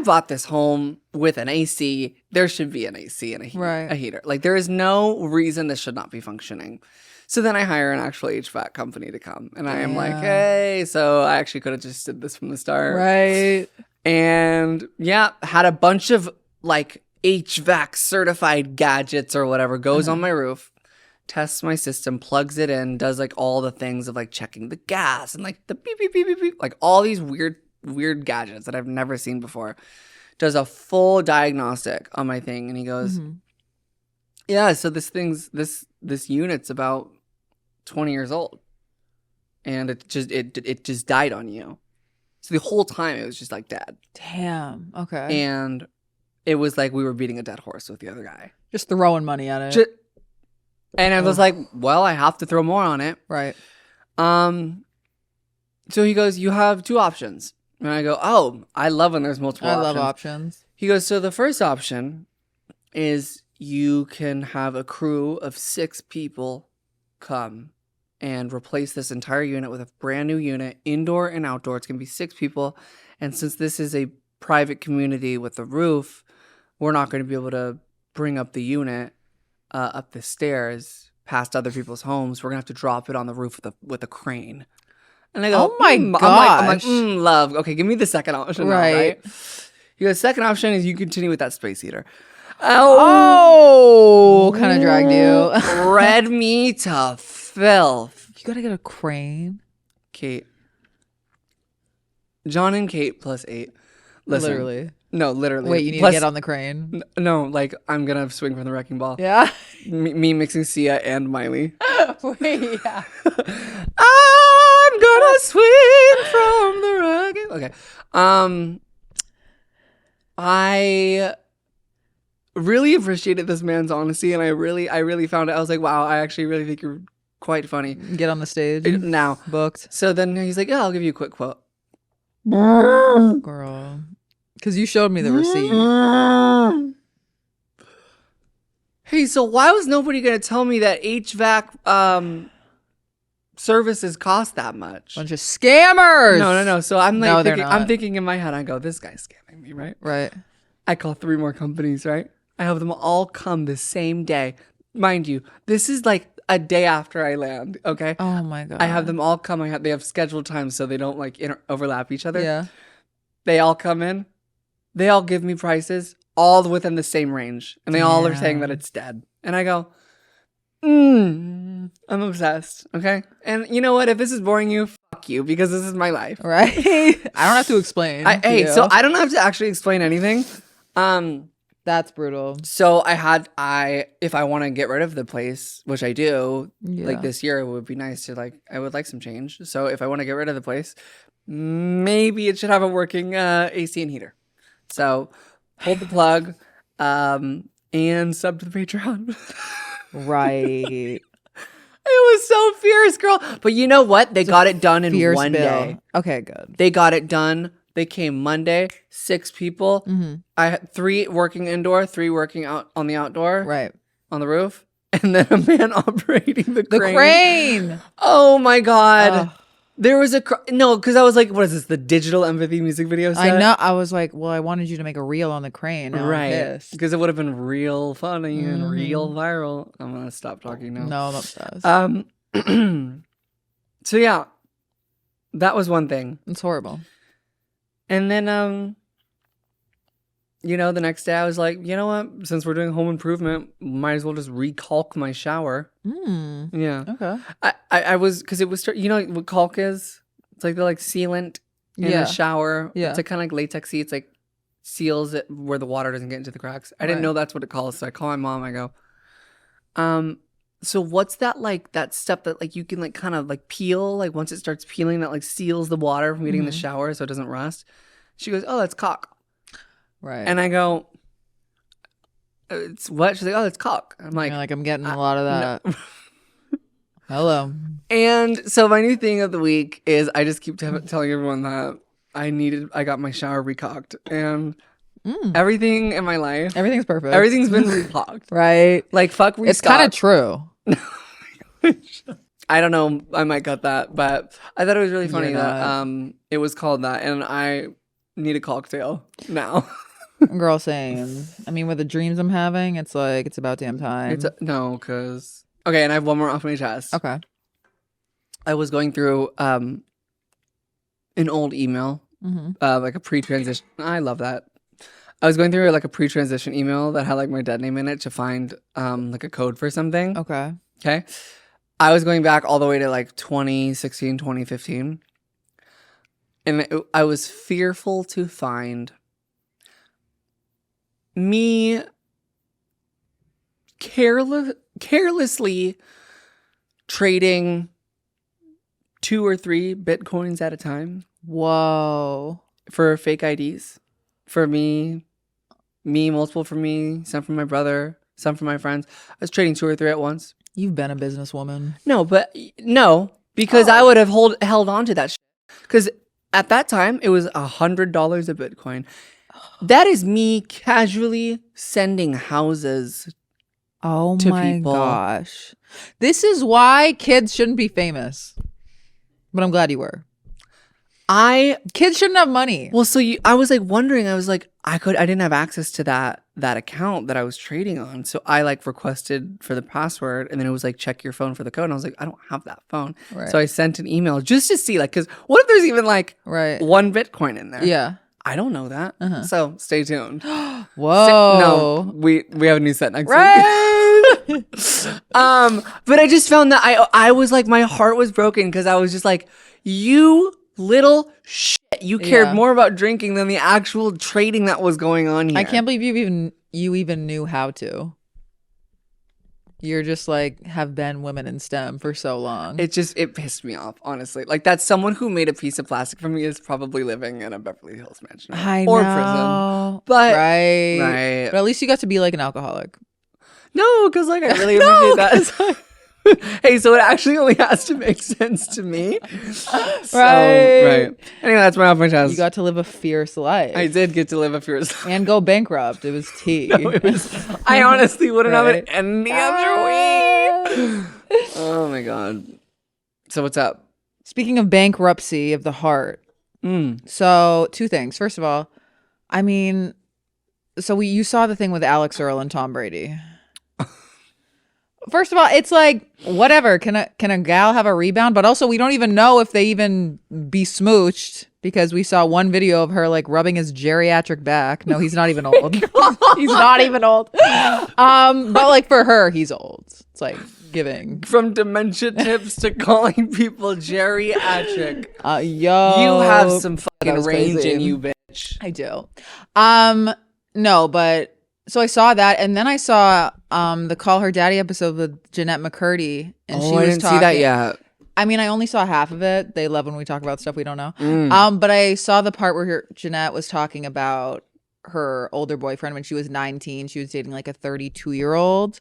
bought this home with an AC. There should be an AC and a heater. Like there is no reason this should not be functioning. So then I hire an actual HVAC company to come. And I am like, hey, so I actually could have just did this from the start. Right. And yeah, had a bunch of like HVAC certified gadgets or whatever, goes on my roof, tests my system, plugs it in, does like all the things of like checking the gas and like the beep, beep, beep, beep, beep, like all these weird gadgets that I've never seen before. Does a full diagnostic on my thing. And he goes, yeah, so this unit's about 20 years old, and it just died on you. So the whole time it was just like dead. Damn. Okay. And it was like we were beating a dead horse with the other guy. Just throwing money at it. And I was like, well, I have to throw more on it. Right. So he goes, you have two options. And I go, oh, I love when there's multiple options. I love options. He goes, so the first option is you can have a crew of 6 people come and replace this entire unit with a brand new unit, indoor and outdoor. It's going to be 6 people. And since this is a private community with a roof, we're not going to be able to bring up the unit up the stairs past other people's homes. We're going to have to drop it on the roof with a crane. And I go, oh my gosh. I'm like, love. Okay, give me the second option. Right. He goes, second option is you continue with that space heater. Oh, kind of dragged you. Read me to filth. You gotta get a crane. Kate. John and Kate plus 8. Listen, literally. No, literally. Wait, you need to get on the crane? No, like I'm gonna swing from the wrecking ball. Yeah. Me mixing Sia and Miley. Wait, yeah. I'm gonna swing from the wrecking. Okay. really appreciated this man's honesty, and I really found it. I was like, wow, I actually really think you're quite funny. Get on the stage. Now. Booked. So then he's like, yeah, I'll give you a quick quote. Girl. Because you showed me the receipt. Hey, so why was nobody going to tell me that HVAC services cost that much? Bunch of scammers. No. So I'm like, No, they're thinking, not. I'm thinking in my head, I go, this guy's scamming me, right? Right. I call 3 more companies, right? I have them all come the same day. Mind you, this is like a day after I land, okay? Oh my God. I have them all come. They have scheduled times so they don't like overlap each other. Yeah. They all come in. They all give me prices all within the same range. And they all are saying that it's dead. And I go, I'm obsessed, okay? And you know what? If this is boring you, fuck you, because this is my life. Right? I don't have to explain. So I don't have to actually explain anything. That's brutal. So if I want to get rid of the place, which I do, Yeah. like this year, it would be nice to I would like some change. So if I want to get rid of the place, maybe it should have a working AC and heater. So hold the plug, and sub to the Patreon. Right. It was so fierce, girl. But you know what? They got it done in Fierce one bill. day. Okay, good. They got it done. They came Monday, 6 people. Mm-hmm. I had 3 working indoor, 3 working out on the outdoor, Right. on the roof, and then a man operating the crane. The crane. Oh my God. Ugh. There was no, because I was like, what is this? The digital empathy music video set? I know. I was like, well, I wanted you to make a reel on the crane. Now I'm Right. pissed. Because it would have been real funny and real Mhm. viral. I'm going to stop talking now. No, I'm obsessed. So yeah, that was one thing. It's horrible. And then, the next day I was like, you know what? Since we're doing home improvement, might as well just recalk my shower. Yeah. Okay. I was, because it was, you know what caulk is? It's like the sealant in Yeah. a shower. Yeah. It's like kind of like latexy. It's like seals it where the water doesn't get into the cracks. I didn't Right. know that's what it calls. So I call my mom. I go, so what's that that stuff that you can kind of peel, once it starts peeling that seals the water from getting in the shower so it doesn't rust? She goes, oh, that's caulk. Right. And I go, it's what? She's like, oh, it's caulk. I'm like, You're like, I'm getting a lot of that. no. Hello. And so my new thing of the week is I just keep telling everyone that I got my shower recaulked, and everything in my life, Everything's perfect. everything's been recaulked. Right. Fuck restocks. It's kind of true. I don't know. I might cut that, but I thought it was really funny You're that it was called that, and I need a cocktail now. Girl, same. I mean, with the dreams I'm having, it's like, it's about damn time. No, because okay, and I have one more off my chest. Okay. I was going through an old email, a pre-transition. I love that. I was going through a pre-transition email that had my dead name in it to find a code for something. Okay. Okay. I was going back all the way to 2016, 2015. And I was fearful to find me carelessly trading 2 or 3 Bitcoins at a time Whoa. for fake IDs. For me, multiple for me, some for my brother, some for my friends. I was trading 2 or 3 at once. You've been a businesswoman. No, because I would have held on to that shit. Because at that time, it was $100 a Bitcoin. That is me casually sending houses. Oh to my people. gosh. This is why kids shouldn't be famous. But I'm glad you were. Kids shouldn't have money. Well, so I was wondering, I was I didn't have access to that account that I was trading on. So I requested for the password, and then it was check your phone for the code. And I was like, I don't have that phone. Right. So I sent an email just to see because what if there's even right. 1 Bitcoin in there? Yeah. I don't know that. So stay tuned. Whoa. No, we have a new set next week. Right. But I just found that I was my heart was broken because I was just you little shit. You cared Yeah. more about drinking than the actual trading that was going on here. I can't believe you even knew how to. You're just like have been women in STEM for so long. It pissed me off, honestly. Like that someone who made a piece of plastic for me is probably living in a Beverly Hills mansion or prison. But right. But at least you got to be like an alcoholic. No, because like I really appreciate that. Hey, so it actually only has to make sense to me. Right. Anyway, that's my off my chest. You got to live a fierce life. I did get to live a fierce life. And go bankrupt. It was tea. No, I honestly wouldn't have it any other way. Oh my God. So what's up? Speaking of bankruptcy of the heart. So 2 things. First of all, I mean, so you saw the thing with Alex Earl and Tom Brady. First of all, it's like, whatever. Can a gal have a rebound? But also, we don't even know if they even be smooched because we saw one video of her like rubbing his geriatric back. No, he's not even old. He's not even old. But like for her, he's old. It's like giving. From dementia tips to calling people geriatric. Yo. You have some fucking range in you, bitch. I do. No, but... So I saw that, and then I saw the Call Her Daddy episode with Jeanette McCurdy, and she was I didn't see that yet. I mean, I only saw half of it. They love when we talk about stuff we don't know. But I saw the part where Jeanette was talking about her older boyfriend when she was 19. She was dating like a 32-year-old.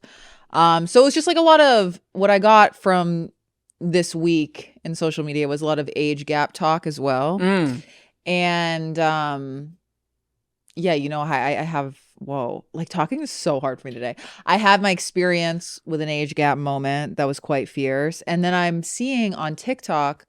So it was just like a lot of what I got from this week in social media was a lot of age gap talk as well. And yeah, you know, I have. Whoa, like talking is so hard for me today. I had my experience with an age gap moment that was quite fierce. And then I'm seeing on TikTok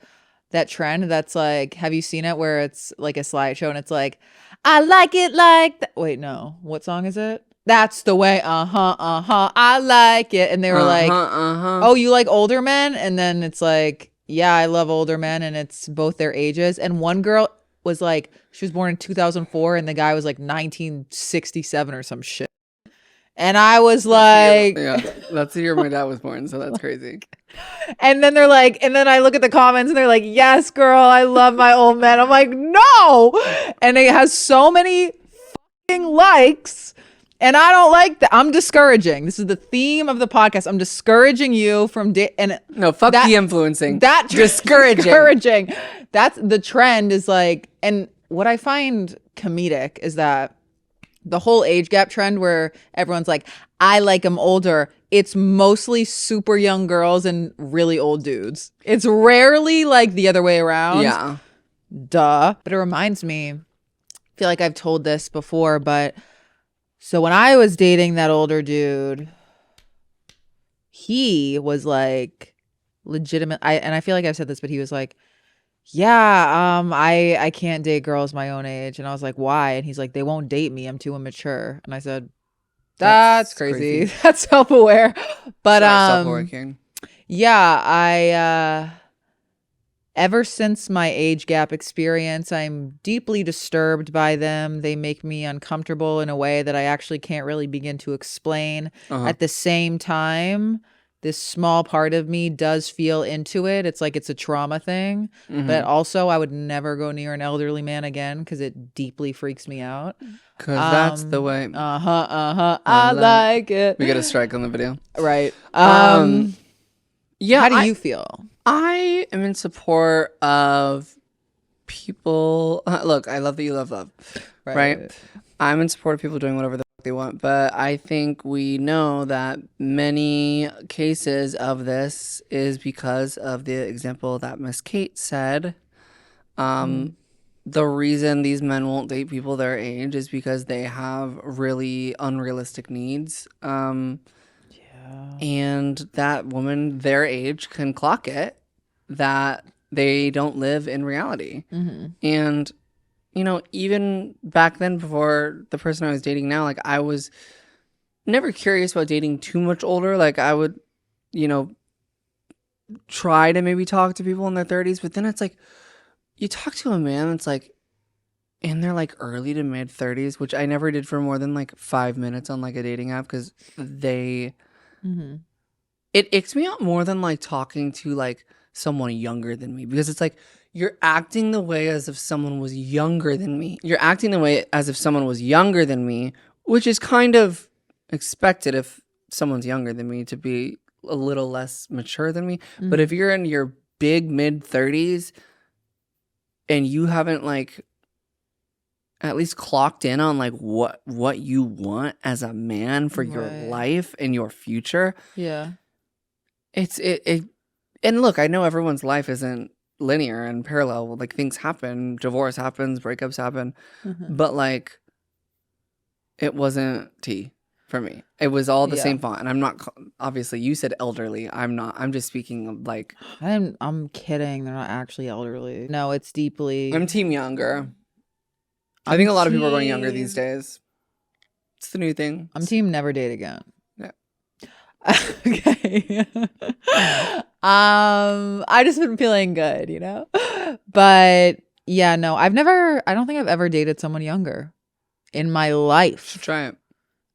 that trend that's like, have you seen it where it's like a slideshow and it's like, I like it like that. Wait, no. What song is it? That's the way. I like it. And they were like, oh, you like older men? And then it's like, yeah, I love older men. And it's both their ages. And one girl was like, she was born in 2004 and the guy was like 1967 or some shit. And I was like, yeah, that's the year my dad was born, so that's crazy. And then they're like, and then I look at the comments and they're like, yes, girl, I love my old man. I'm like, no. And it has so many fucking likes. And I don't like that. I'm discouraging. This is the theme of the podcast. I'm discouraging you from no, fuck the influencing. That discouraging. That's the trend is like, and what I find comedic is that the whole age gap trend where everyone's like, I like them older. It's mostly super young girls and really old dudes. It's rarely like the other way around. Yeah. Duh. But it reminds me, I feel like I've told this before, but so when I was dating that older dude, he was like legitimate. And I feel like I've said this, but he was like, yeah, I can't date girls my own age. And I was like, why? And he's like, they won't date me. I'm too immature. And I said, that's crazy. That's self-aware. But self-working. Yeah, ever since my age gap experience, I'm deeply disturbed by them. They make me uncomfortable in a way that I actually can't really begin to explain. At the same time, this small part of me does feel into it. It's like it's a trauma thing. But also, I would never go near an elderly man again because it deeply freaks me out. Because that's the way. I like it. We get a strike on the video. Right. Yeah. How do you feel? I am in support of people. Look, I love that you love love. Right? I'm in support of people doing whatever the fuck they want. But I think we know that many cases of this is because of the example that Miss Kate said. The reason these men won't date people their age is because they have really unrealistic needs. And that woman their age can clock it that they don't live in reality. And, you know, even back then before the person I was dating now, like I was never curious about dating too much older. Like I would, you know, try to maybe talk to people in their 30s. But then it's like, you talk to a man that's like in their like early to mid 30s, which I never did for more than like 5 minutes on like a dating app because they... It icks me out more than like talking to like someone younger than me because it's like you're acting the way as if someone was younger than me. You're acting the way as if someone was younger than me, which is kind of expected if someone's younger than me to be a little less mature than me. Mm-hmm. But if you're in your big mid-30s and you haven't like at least clocked in on like what you want as a man for your life and your future, it's and look, I know everyone's life isn't linear and parallel. Like things happen, divorce happens, breakups happen, but like it wasn't tea for me. It was all the same font. And I'm not, obviously you said elderly. I'm not, I'm just speaking of like. I'm kidding. They're not actually elderly. No, it's deeply. I'm team younger. I think a lot of people are going younger these days. It's the new thing. I'm team never date again. Yeah. Okay. I just been feeling good, you know? But yeah, no, I don't think I've ever dated someone younger in my life. Should try it.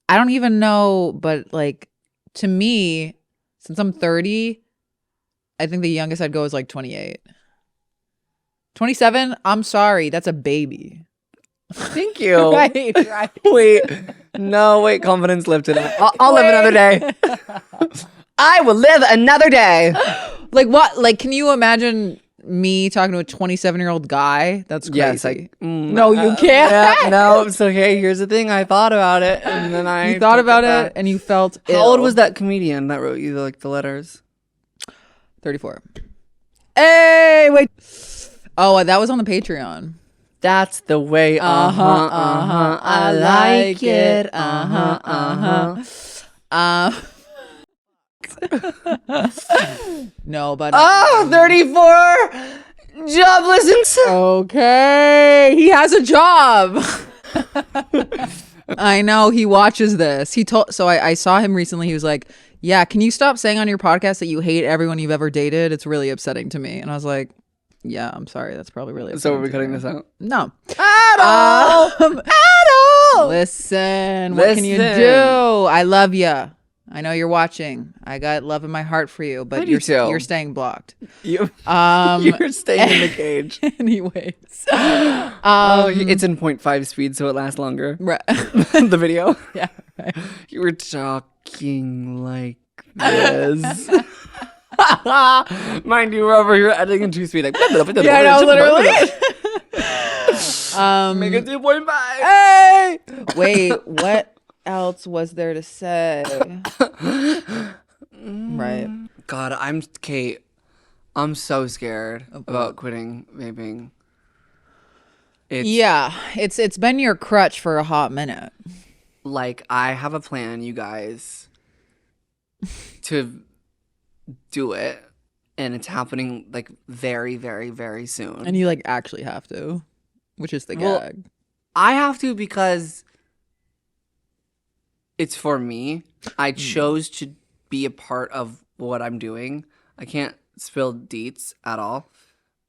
I don't even know, but like to me, since I'm 30, I think the youngest I'd go is like 28. 27, I'm sorry, that's a baby. Thank you. Right. Wait, confidence lifted. I'll live another day. I will live another day. Like what? Like, can you imagine me talking to a 27-year-old guy? That's crazy. Yes, like, no, you can't. Yeah, no, it's okay. Here's the thing. I thought about it, and then you thought about it, and you felt. How old was that comedian that wrote you like the letters? 34. Hey, wait. Oh, that was on the Patreon. That's the way. I like it. No, but 34 jobless. Okay, he has a job. I know he watches this. I saw him recently. He was like, "Yeah, can you stop saying on your podcast that you hate everyone you've ever dated? It's really upsetting to me." And I was like, "Yeah, I'm sorry. That's probably really upsetting." So are we cutting this out? No, at all. Listen, what can you do? I love you. I know you're watching. I got love in my heart for you, but you're staying blocked. You're staying in the cage. Anyways, it's in 0.5 speed, so it lasts longer. Right. The video. Yeah. Right. You were talking like this. Mind you, we're over here editing in 2 speed. Like, yeah, I know, literally. Make it 2.5. Hey. Wait, what else was there to say? Right. God, Kate. I'm so scared about quitting vaping. It's been your crutch for a hot minute. Like, I have a plan, you guys, to do it, and it's happening like very, very, very soon. And you like actually have to, which is the gag. I have to because it's for me. I chose to be a part of what I'm doing. I can't spill deets at all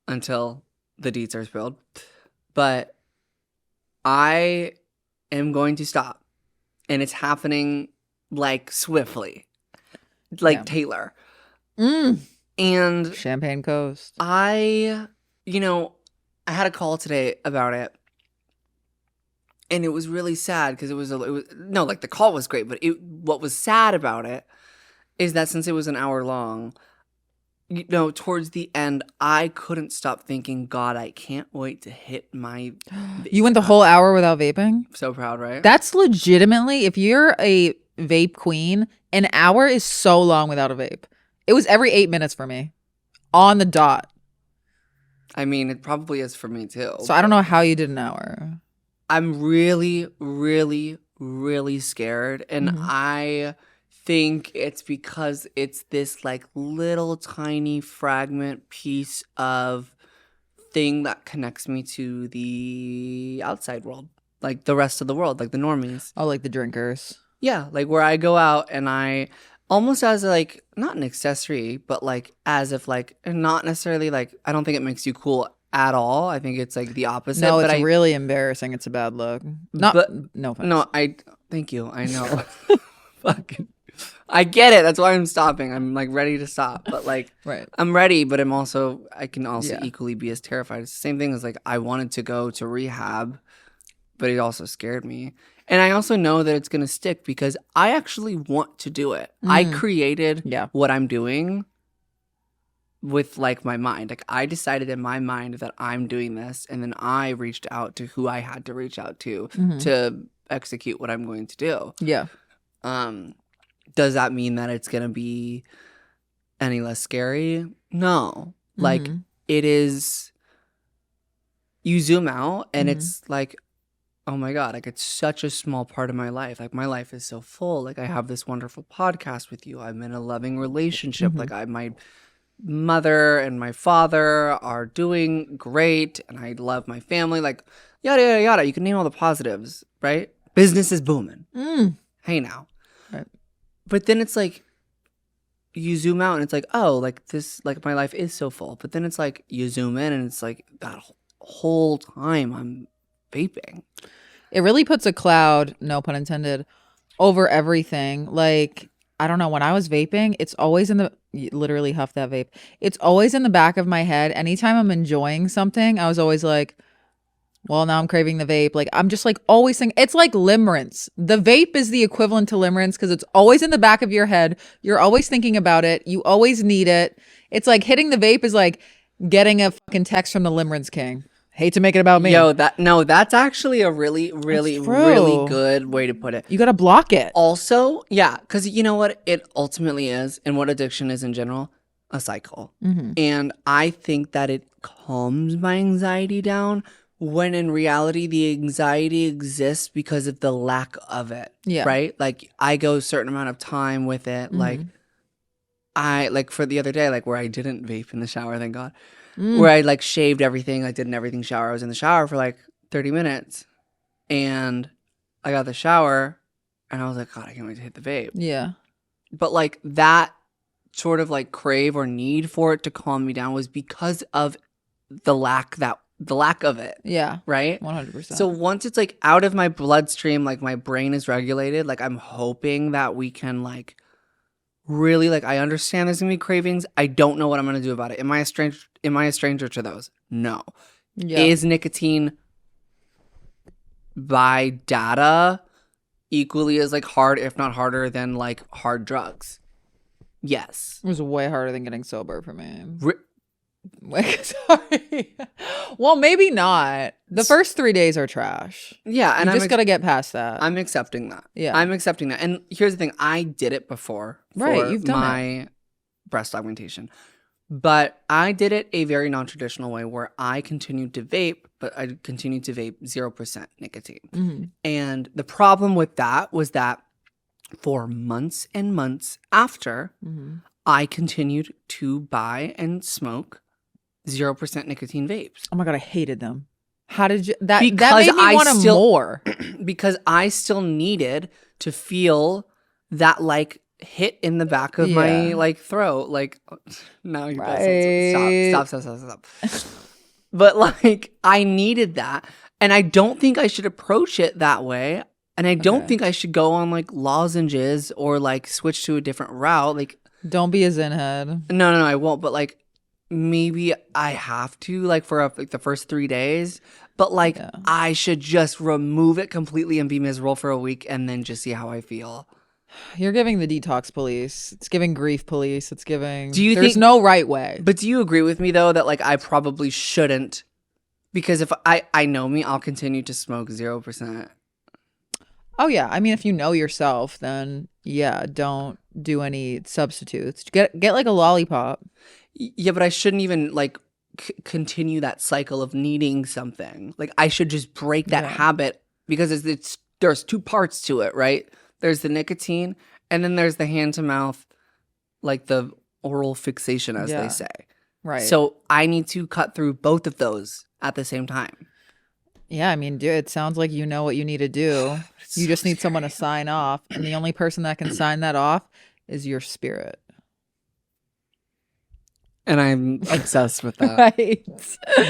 until the deets are spilled. But I am going to stop. And it's happening like swiftly. Like Taylor. And Champagne Coast. I had a call today about it. And it was really sad because the call was great, but what was sad about it is that since it was an hour long, towards the end, I couldn't stop thinking, God, I can't wait to hit my You went the whole hour without vaping? So proud, right? That's legitimately, if you're a vape queen, an hour is so long without a vape. It was every 8 minutes for me. On the dot. I mean, it probably is for me too. So I don't know how you did an hour. I'm really, really, really scared. And I think it's because it's this like little tiny fragment piece of thing that connects me to the outside world. Like the rest of the world, like the normies. Oh, like the drinkers. Yeah, like where I go out and I almost as like, not an accessory, but like as if like, not necessarily like, I don't think it makes you cool at all. I think it's like the opposite. No, it's really embarrassing. It's a bad look. No offense. No, thank you. I know. Fucking, I get it. That's why I'm stopping. I'm like ready to stop, but like, right. I'm ready, but I can also equally be as terrified. It's the same thing as like, I wanted to go to rehab, but it also scared me. And I also know that it's going to stick because I actually want to do it. I created what I'm doing with like my mind. Like I decided in my mind that I'm doing this, and then I reached out to who I had to reach out to execute what I'm going to do. Yeah. Does that mean that it's going to be any less scary? No. Like it is, you zoom out and it's like, oh my God, like it's such a small part of my life. Like my life is so full. Like I have this wonderful podcast with you. I'm in a loving relationship. Like my mother and my father are doing great, and I love my family. Like yada yada yada. You can name all the positives, right? Business is booming. Hey now, right. But then it's like you zoom out and it's like, oh, like this, like my life is so full. But then it's like you zoom in and it's like that whole time I'm vaping. It really puts a cloud, no pun intended, over everything. Like, I don't know, when I was vaping, it's always in the, literally huff that vape. It's always in the back of my head. Anytime I'm enjoying something, I was always like, well, now I'm craving the vape. Like, I'm just like always thinking, it's like limerence. The vape is the equivalent to limerence because it's always in the back of your head. You're always thinking about it. You always need it. It's like hitting the vape is like getting a fucking text from the limerence king. Hate to make it about me. Yo, that's actually a really, really, really good way to put it. You got to block it. Also, yeah, because you know what it ultimately is, and what addiction is in general, a cycle. And I think that it calms my anxiety down, when in reality, the anxiety exists because of the lack of it. Yeah. Right? Like, I go a certain amount of time with it. Like, I, like, for the other day, like, where I didn't vape in the shower, thank God. Where I like shaved everything, I did an everything shower. I was in the shower for like 30 minutes, and I got the shower, and I was like, God, I can't wait to hit the vape. Yeah. But like that sort of like crave or need for it to calm me down was because of the lack of it. Yeah. Right? 100%. So once it's like out of my bloodstream, like my brain is regulated, like I'm hoping that we can like really, like, I understand there's gonna be cravings. I don't know what I'm gonna do about it. Am I a stranger to those? No. Yeah. Is nicotine by data equally as like hard, if not harder, than like hard drugs? Yes. It was way harder than getting sober for me. Sorry. Well, maybe not. The first 3 days are trash. Yeah, and you just gotta get past that. I'm accepting that. Yeah, I'm accepting that. And here's the thing: I did it before, right? You've done my breast augmentation, but I did it a very non-traditional way, where I continued to vape, but I continued to vape 0% nicotine. And the problem with that was that for months and months after, I continued to buy and smoke 0% nicotine vapes. Oh my God, I hated them. How did you? That made me want them more. Because I still needed to feel that like hit in the back of my like throat. Like, now you're stop. But like, I needed that. And I don't think I should approach it that way. And I don't think I should go on like lozenges or like switch to a different route. Like, don't be a zen head. No, I won't. But like, maybe I have to like for like the first 3 days. But like, I should just remove it completely and be miserable for a week and then just see how I feel. You're giving the detox police. It's giving grief police. It's giving. There's no right way. But do you agree with me though that like I probably shouldn't? Because if I know me, I'll continue to smoke 0%. Oh yeah, I mean, if you know yourself, then yeah, don't do any substitutes. Get like a lollipop. Yeah, but I shouldn't even like continue that cycle of needing something. Like I should just break that habit, because there's two parts to it, right? There's the nicotine, and then there's the hand to mouth, like the oral fixation, as they say. Right. So I need to cut through both of those at the same time. Yeah, I mean, dude, it sounds like you know what you need to do. You just need someone to sign off, and the only person that can sign that off is your spirit. And I'm obsessed with that. Right.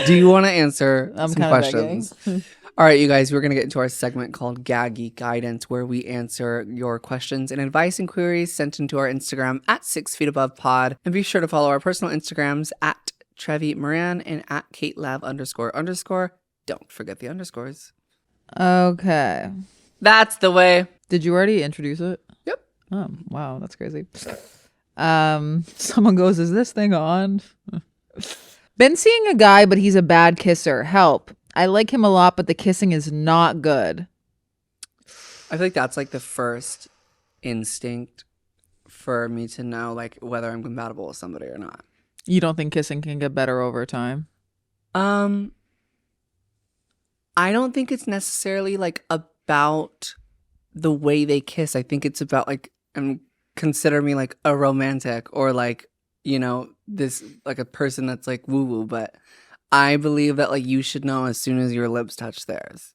Do you want to answer some questions? Begging. All right, you guys, we're going to get into our segment called Gaggy Guidance, where we answer your questions and advice and queries sent into our Instagram at 6 Feet Above Pod. And be sure to follow our personal Instagrams at Trevi Moran and at KateLav__. Don't forget the underscores. Okay. That's the way. Did you already introduce it? Yep. Oh, wow. That's crazy. Someone goes, is this thing on? Been seeing a guy, but he's a bad kisser. Help. I like him a lot, but the kissing is not good. I feel like that's like the first instinct for me to know like whether I'm compatible with somebody or not. You don't think kissing can get better over time? I don't think it's necessarily like about the way they kiss. I think it's about like, consider me like a romantic or like, you know, this like a person that's like woo woo, but I believe that like you should know as soon as your lips touch theirs.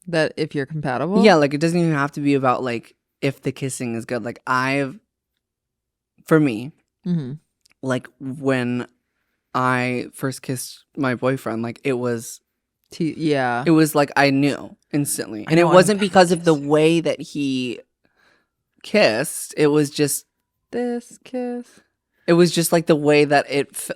That if you're compatible? Yeah, like it doesn't even have to be about like if the kissing is good. Like for me, like when I first kissed my boyfriend, like it was it was like I knew instantly. And it wasn't because of the way that he kissed. It was just this kiss. It was just like the way that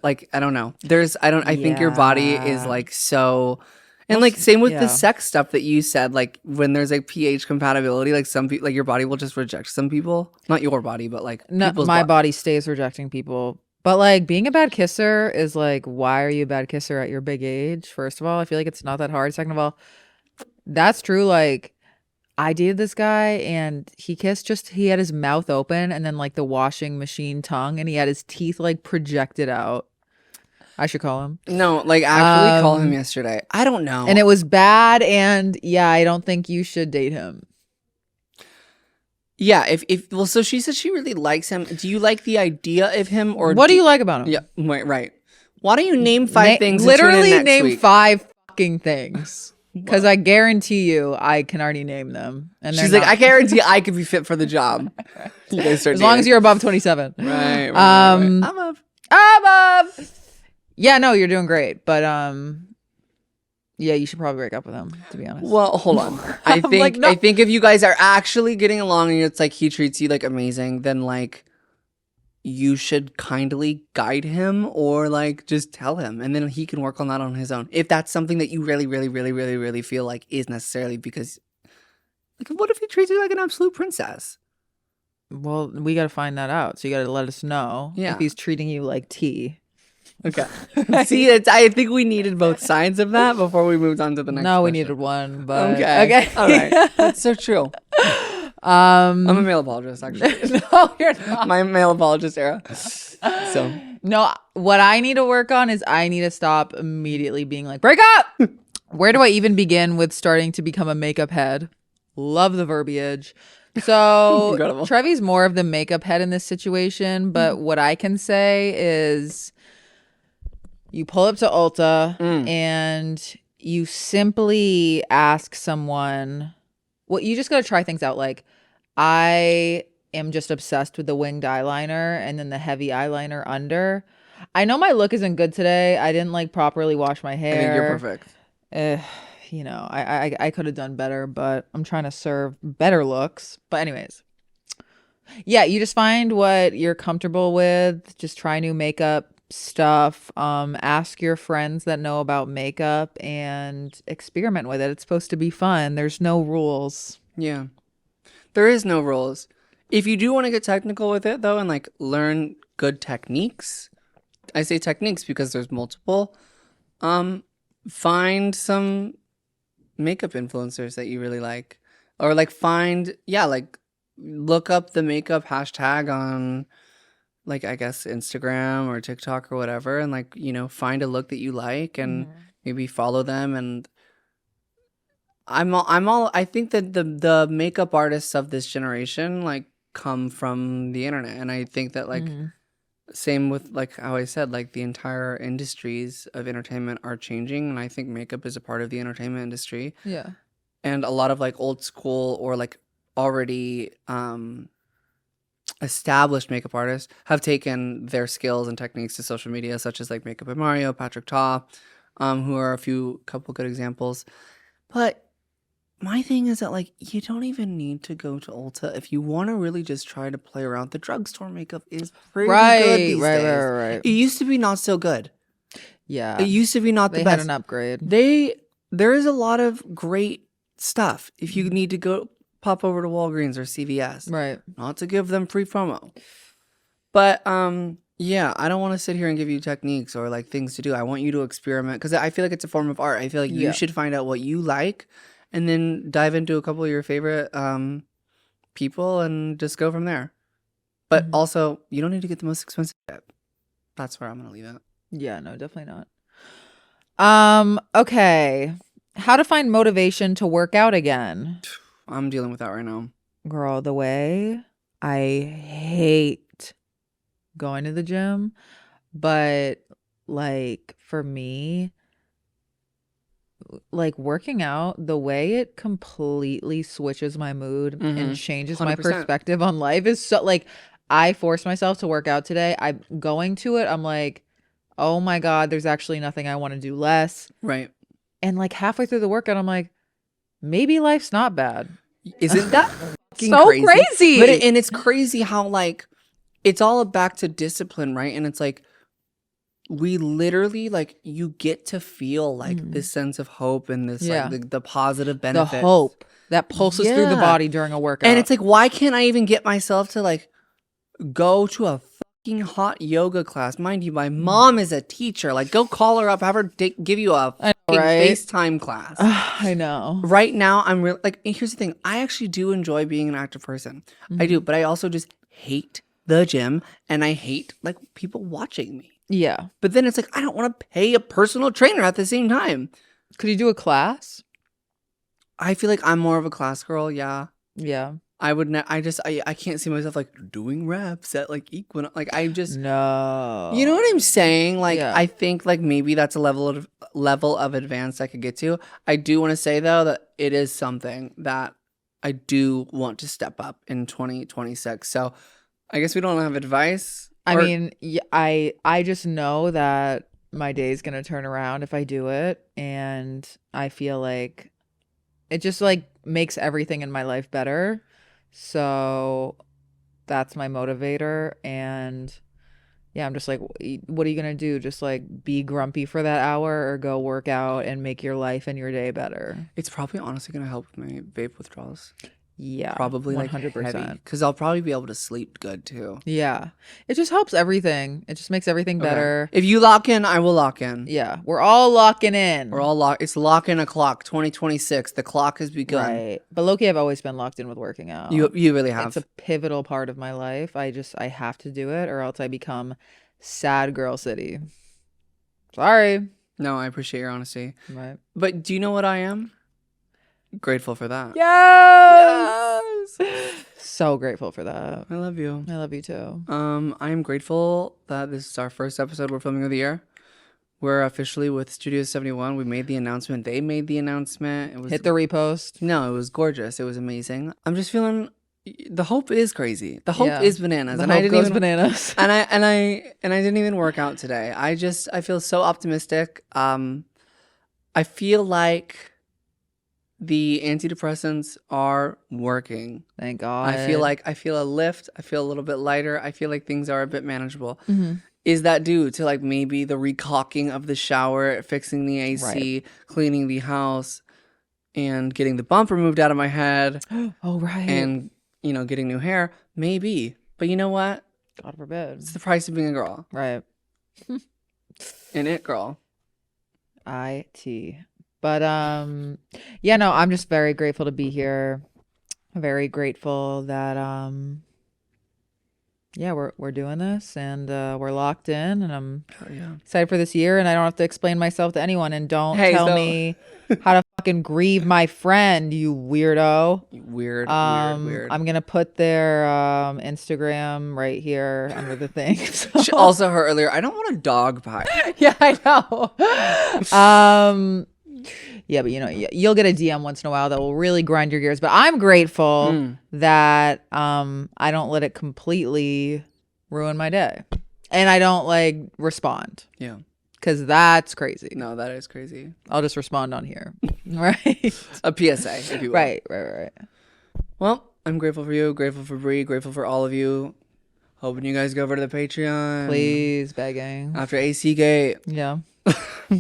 like I don't know. I think your body is like so. And like same with the sex stuff that you said, like when there's like pH compatibility, like some people, like your body will just reject some people. Not your body, but like my body stays rejecting people. But like being a bad kisser is like, why are you a bad kisser at your big age? First of all, I feel like it's not that hard. Second of all, that's true. Like I dated this guy and he had his mouth open and then like the washing machine tongue and he had his teeth like projected out. I should call him. No, like actually call him yesterday. I don't know. And it was bad. And yeah, I don't think you should date him. Yeah, well, so she said she really likes him. Do you like the idea of him, or what do you like about him? Yeah, right. Why don't you name 5 things? Literally name 5 fucking things, because I guarantee you I can already name them. And she's like, I guarantee I could be fit for the job. You guys start as long as you're above 27. Right. Above. Yeah, no, you're doing great, but yeah, you should probably break up with him, to be honest. Well, hold on. I think like, no. I think if you guys are actually getting along and it's like he treats you like amazing, then like you should kindly guide him or like just tell him, and then he can work on that on his own. If that's something that you really, really, really, really, really feel like is necessarily, because like what if he treats you like an absolute princess? Well, we got to find that out. So you got to let us know if he's treating you like tea. Okay. See, I think we needed both sides of that before we moved on to the next question. We needed one, but okay. All right. That's so true. I'm a male apologist, actually. No, you're not. My male apologist era. So no, what I need to work on is I need to stop immediately being like, break up. Where do I even begin with starting to become a makeup head? Love the verbiage. So Trevi's more of the makeup head in this situation, but what I can say is you pull up to Ulta and you simply ask someone, well, you just got to try things out. Like, I am just obsessed with the winged eyeliner and then the heavy eyeliner under. I know my look isn't good today. I didn't like properly wash my hair. I think you're perfect. You know, I could have done better, but I'm trying to serve better looks. But anyways, yeah, you just find what you're comfortable with. Just try new makeup stuff. Ask your friends that know about makeup and experiment with it. It's supposed to be fun. There's no rules. Yeah, there is no rules. If you do want to get technical with it though and like learn good techniques, I say techniques because there's multiple, find some makeup influencers that you really like, or like look up the makeup hashtag on like, I guess, Instagram or TikTok or whatever, and like, you know, find a look that you like and maybe follow them. And I think that the makeup artists of this generation like come from the internet, and I think that like same with like how I said, like the entire industries of entertainment are changing, and I think makeup is a part of the entertainment industry. Yeah. And a lot of like old school or like already established makeup artists have taken their skills and techniques to social media, such as like Makeup and Mario, Patrick Ta, who are a couple good examples. But my thing is that like you don't even need to go to Ulta if you want to really just try to play around. The drugstore makeup is pretty good these days. Right. It used to be not so good. Yeah. It used to be not the best. They had an upgrade. There is a lot of great stuff. If you need to go pop over to Walgreens or CVS, Right. not to give them free promo. But yeah, I don't want to sit here and give you techniques or like things to do. I want you to experiment because I feel like it's a form of art. I feel like you should find out what you like and then dive into a couple of your favorite people and just go from there. But also, you don't need to get the most expensive shit. That's where I'm gonna leave it. Yeah, no, definitely not. Okay. How to find motivation to work out again. I'm dealing with that right now. Girl, the way I hate going to the gym, but like for me, like working out, the way it completely switches my mood and changes my 100%. perspective on life is so like I forced myself to work out today. I'm going to it. I'm like, oh my God, there's actually nothing I want to do less. Right. And like halfway through the workout, I'm like, maybe life's not bad. Isn't that fucking So crazy? crazy. But and it's crazy how like it's all back to discipline, right? And it's like we literally like you get to feel like this sense of hope and this like the positive benefits. The hope that pulses through the body during a workout. And it's like, why can't I even get myself to like go to a fucking hot yoga class? Mind you, my mom is a teacher. Like, go call her up, have her give you a fucking FaceTime class. I know. Right now, I'm really like, here's the thing. I actually do enjoy being an active person. I do, but I also just hate the gym and I hate like people watching me. Yeah. But then it's like, I don't want to pay a personal trainer at the same time. Could you do a class? I feel like I'm more of a class girl. Yeah. Yeah. I would I can't see myself like doing reps at like Equinox. Like I just no. You know what I'm saying? Like Yeah. I think like maybe that's a level of advance I could get to. I do want to say though that it is something that I do want to step up in 2026. So I guess we don't have advice. I mean, I just know that my day is gonna turn around if I do it, and I feel like it just like makes everything in my life better. So that's my motivator. And yeah, I'm just like, what are you going to do? Just like be grumpy for that hour or go work out and make your life and your day better? It's probably honestly going to help with my vape withdrawals. Yeah. Probably 100%. Because I'll probably be able to sleep good too. Yeah. It just helps everything. It just makes everything better. If you lock in, I will lock in. Yeah. We're all locking in. We're all locked. It's lock in a clock. 2026. The clock has begun. Right. But low-key, I've always been locked in with working out. You really have. It's a pivotal part of my life. I have to do it or else I become sad girl city. Sorry. No, I appreciate your honesty. Right. But do you know what I am? Grateful for that. Yes. So grateful for that. I love you. I love you too. I am grateful that this is our first episode we're filming of the year. We're officially with Studio 71. We made the announcement. They made the announcement. It was Hit the repost. No, it was gorgeous. It was amazing. I'm just feeling the hope is crazy. The hope is bananas. The hope goes bananas. And I didn't even work out today. I feel so optimistic. I feel like the antidepressants are working. Thank God. I feel a lift. I feel a little bit lighter. I feel like things are a bit manageable. Is that due to like maybe the recocking of the shower, fixing the AC, cleaning the house, and getting the bump removed out of my head? Oh, right. And, getting new hair? Maybe. But you know what? God forbid. It's the price of being a girl. Right. And it, girl. IT. But yeah, no, I'm just very grateful to be here. Very grateful that yeah, we're doing this and we're locked in and I'm excited for this year and I don't have to explain myself to anyone and don't tell me how to fucking grieve my friend, you weirdo. Weird. I'm gonna put their Instagram right here under the thing. So. She also heard earlier, I don't want a dog pie. Yeah, I know. Yeah, but you'll get a DM once in a while that will really grind your gears. But I'm grateful that I don't let it completely ruin my day. And I don't like respond. Yeah. Because that's crazy. No, that is crazy. I'll just respond on here. Right? A PSA, if you will. Right. Well, I'm grateful for you, grateful for Bree, grateful for all of you. Hoping you guys go over to the Patreon. Please, begging. After AC Gate. Yeah.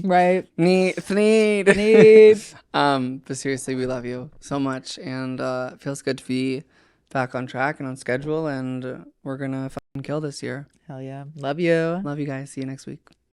Right. Need. Need. But seriously, we love you so much, and it feels good to be back on track and on schedule, and we're gonna fucking kill this year. Hell yeah. Love you. Love you guys. See you next week.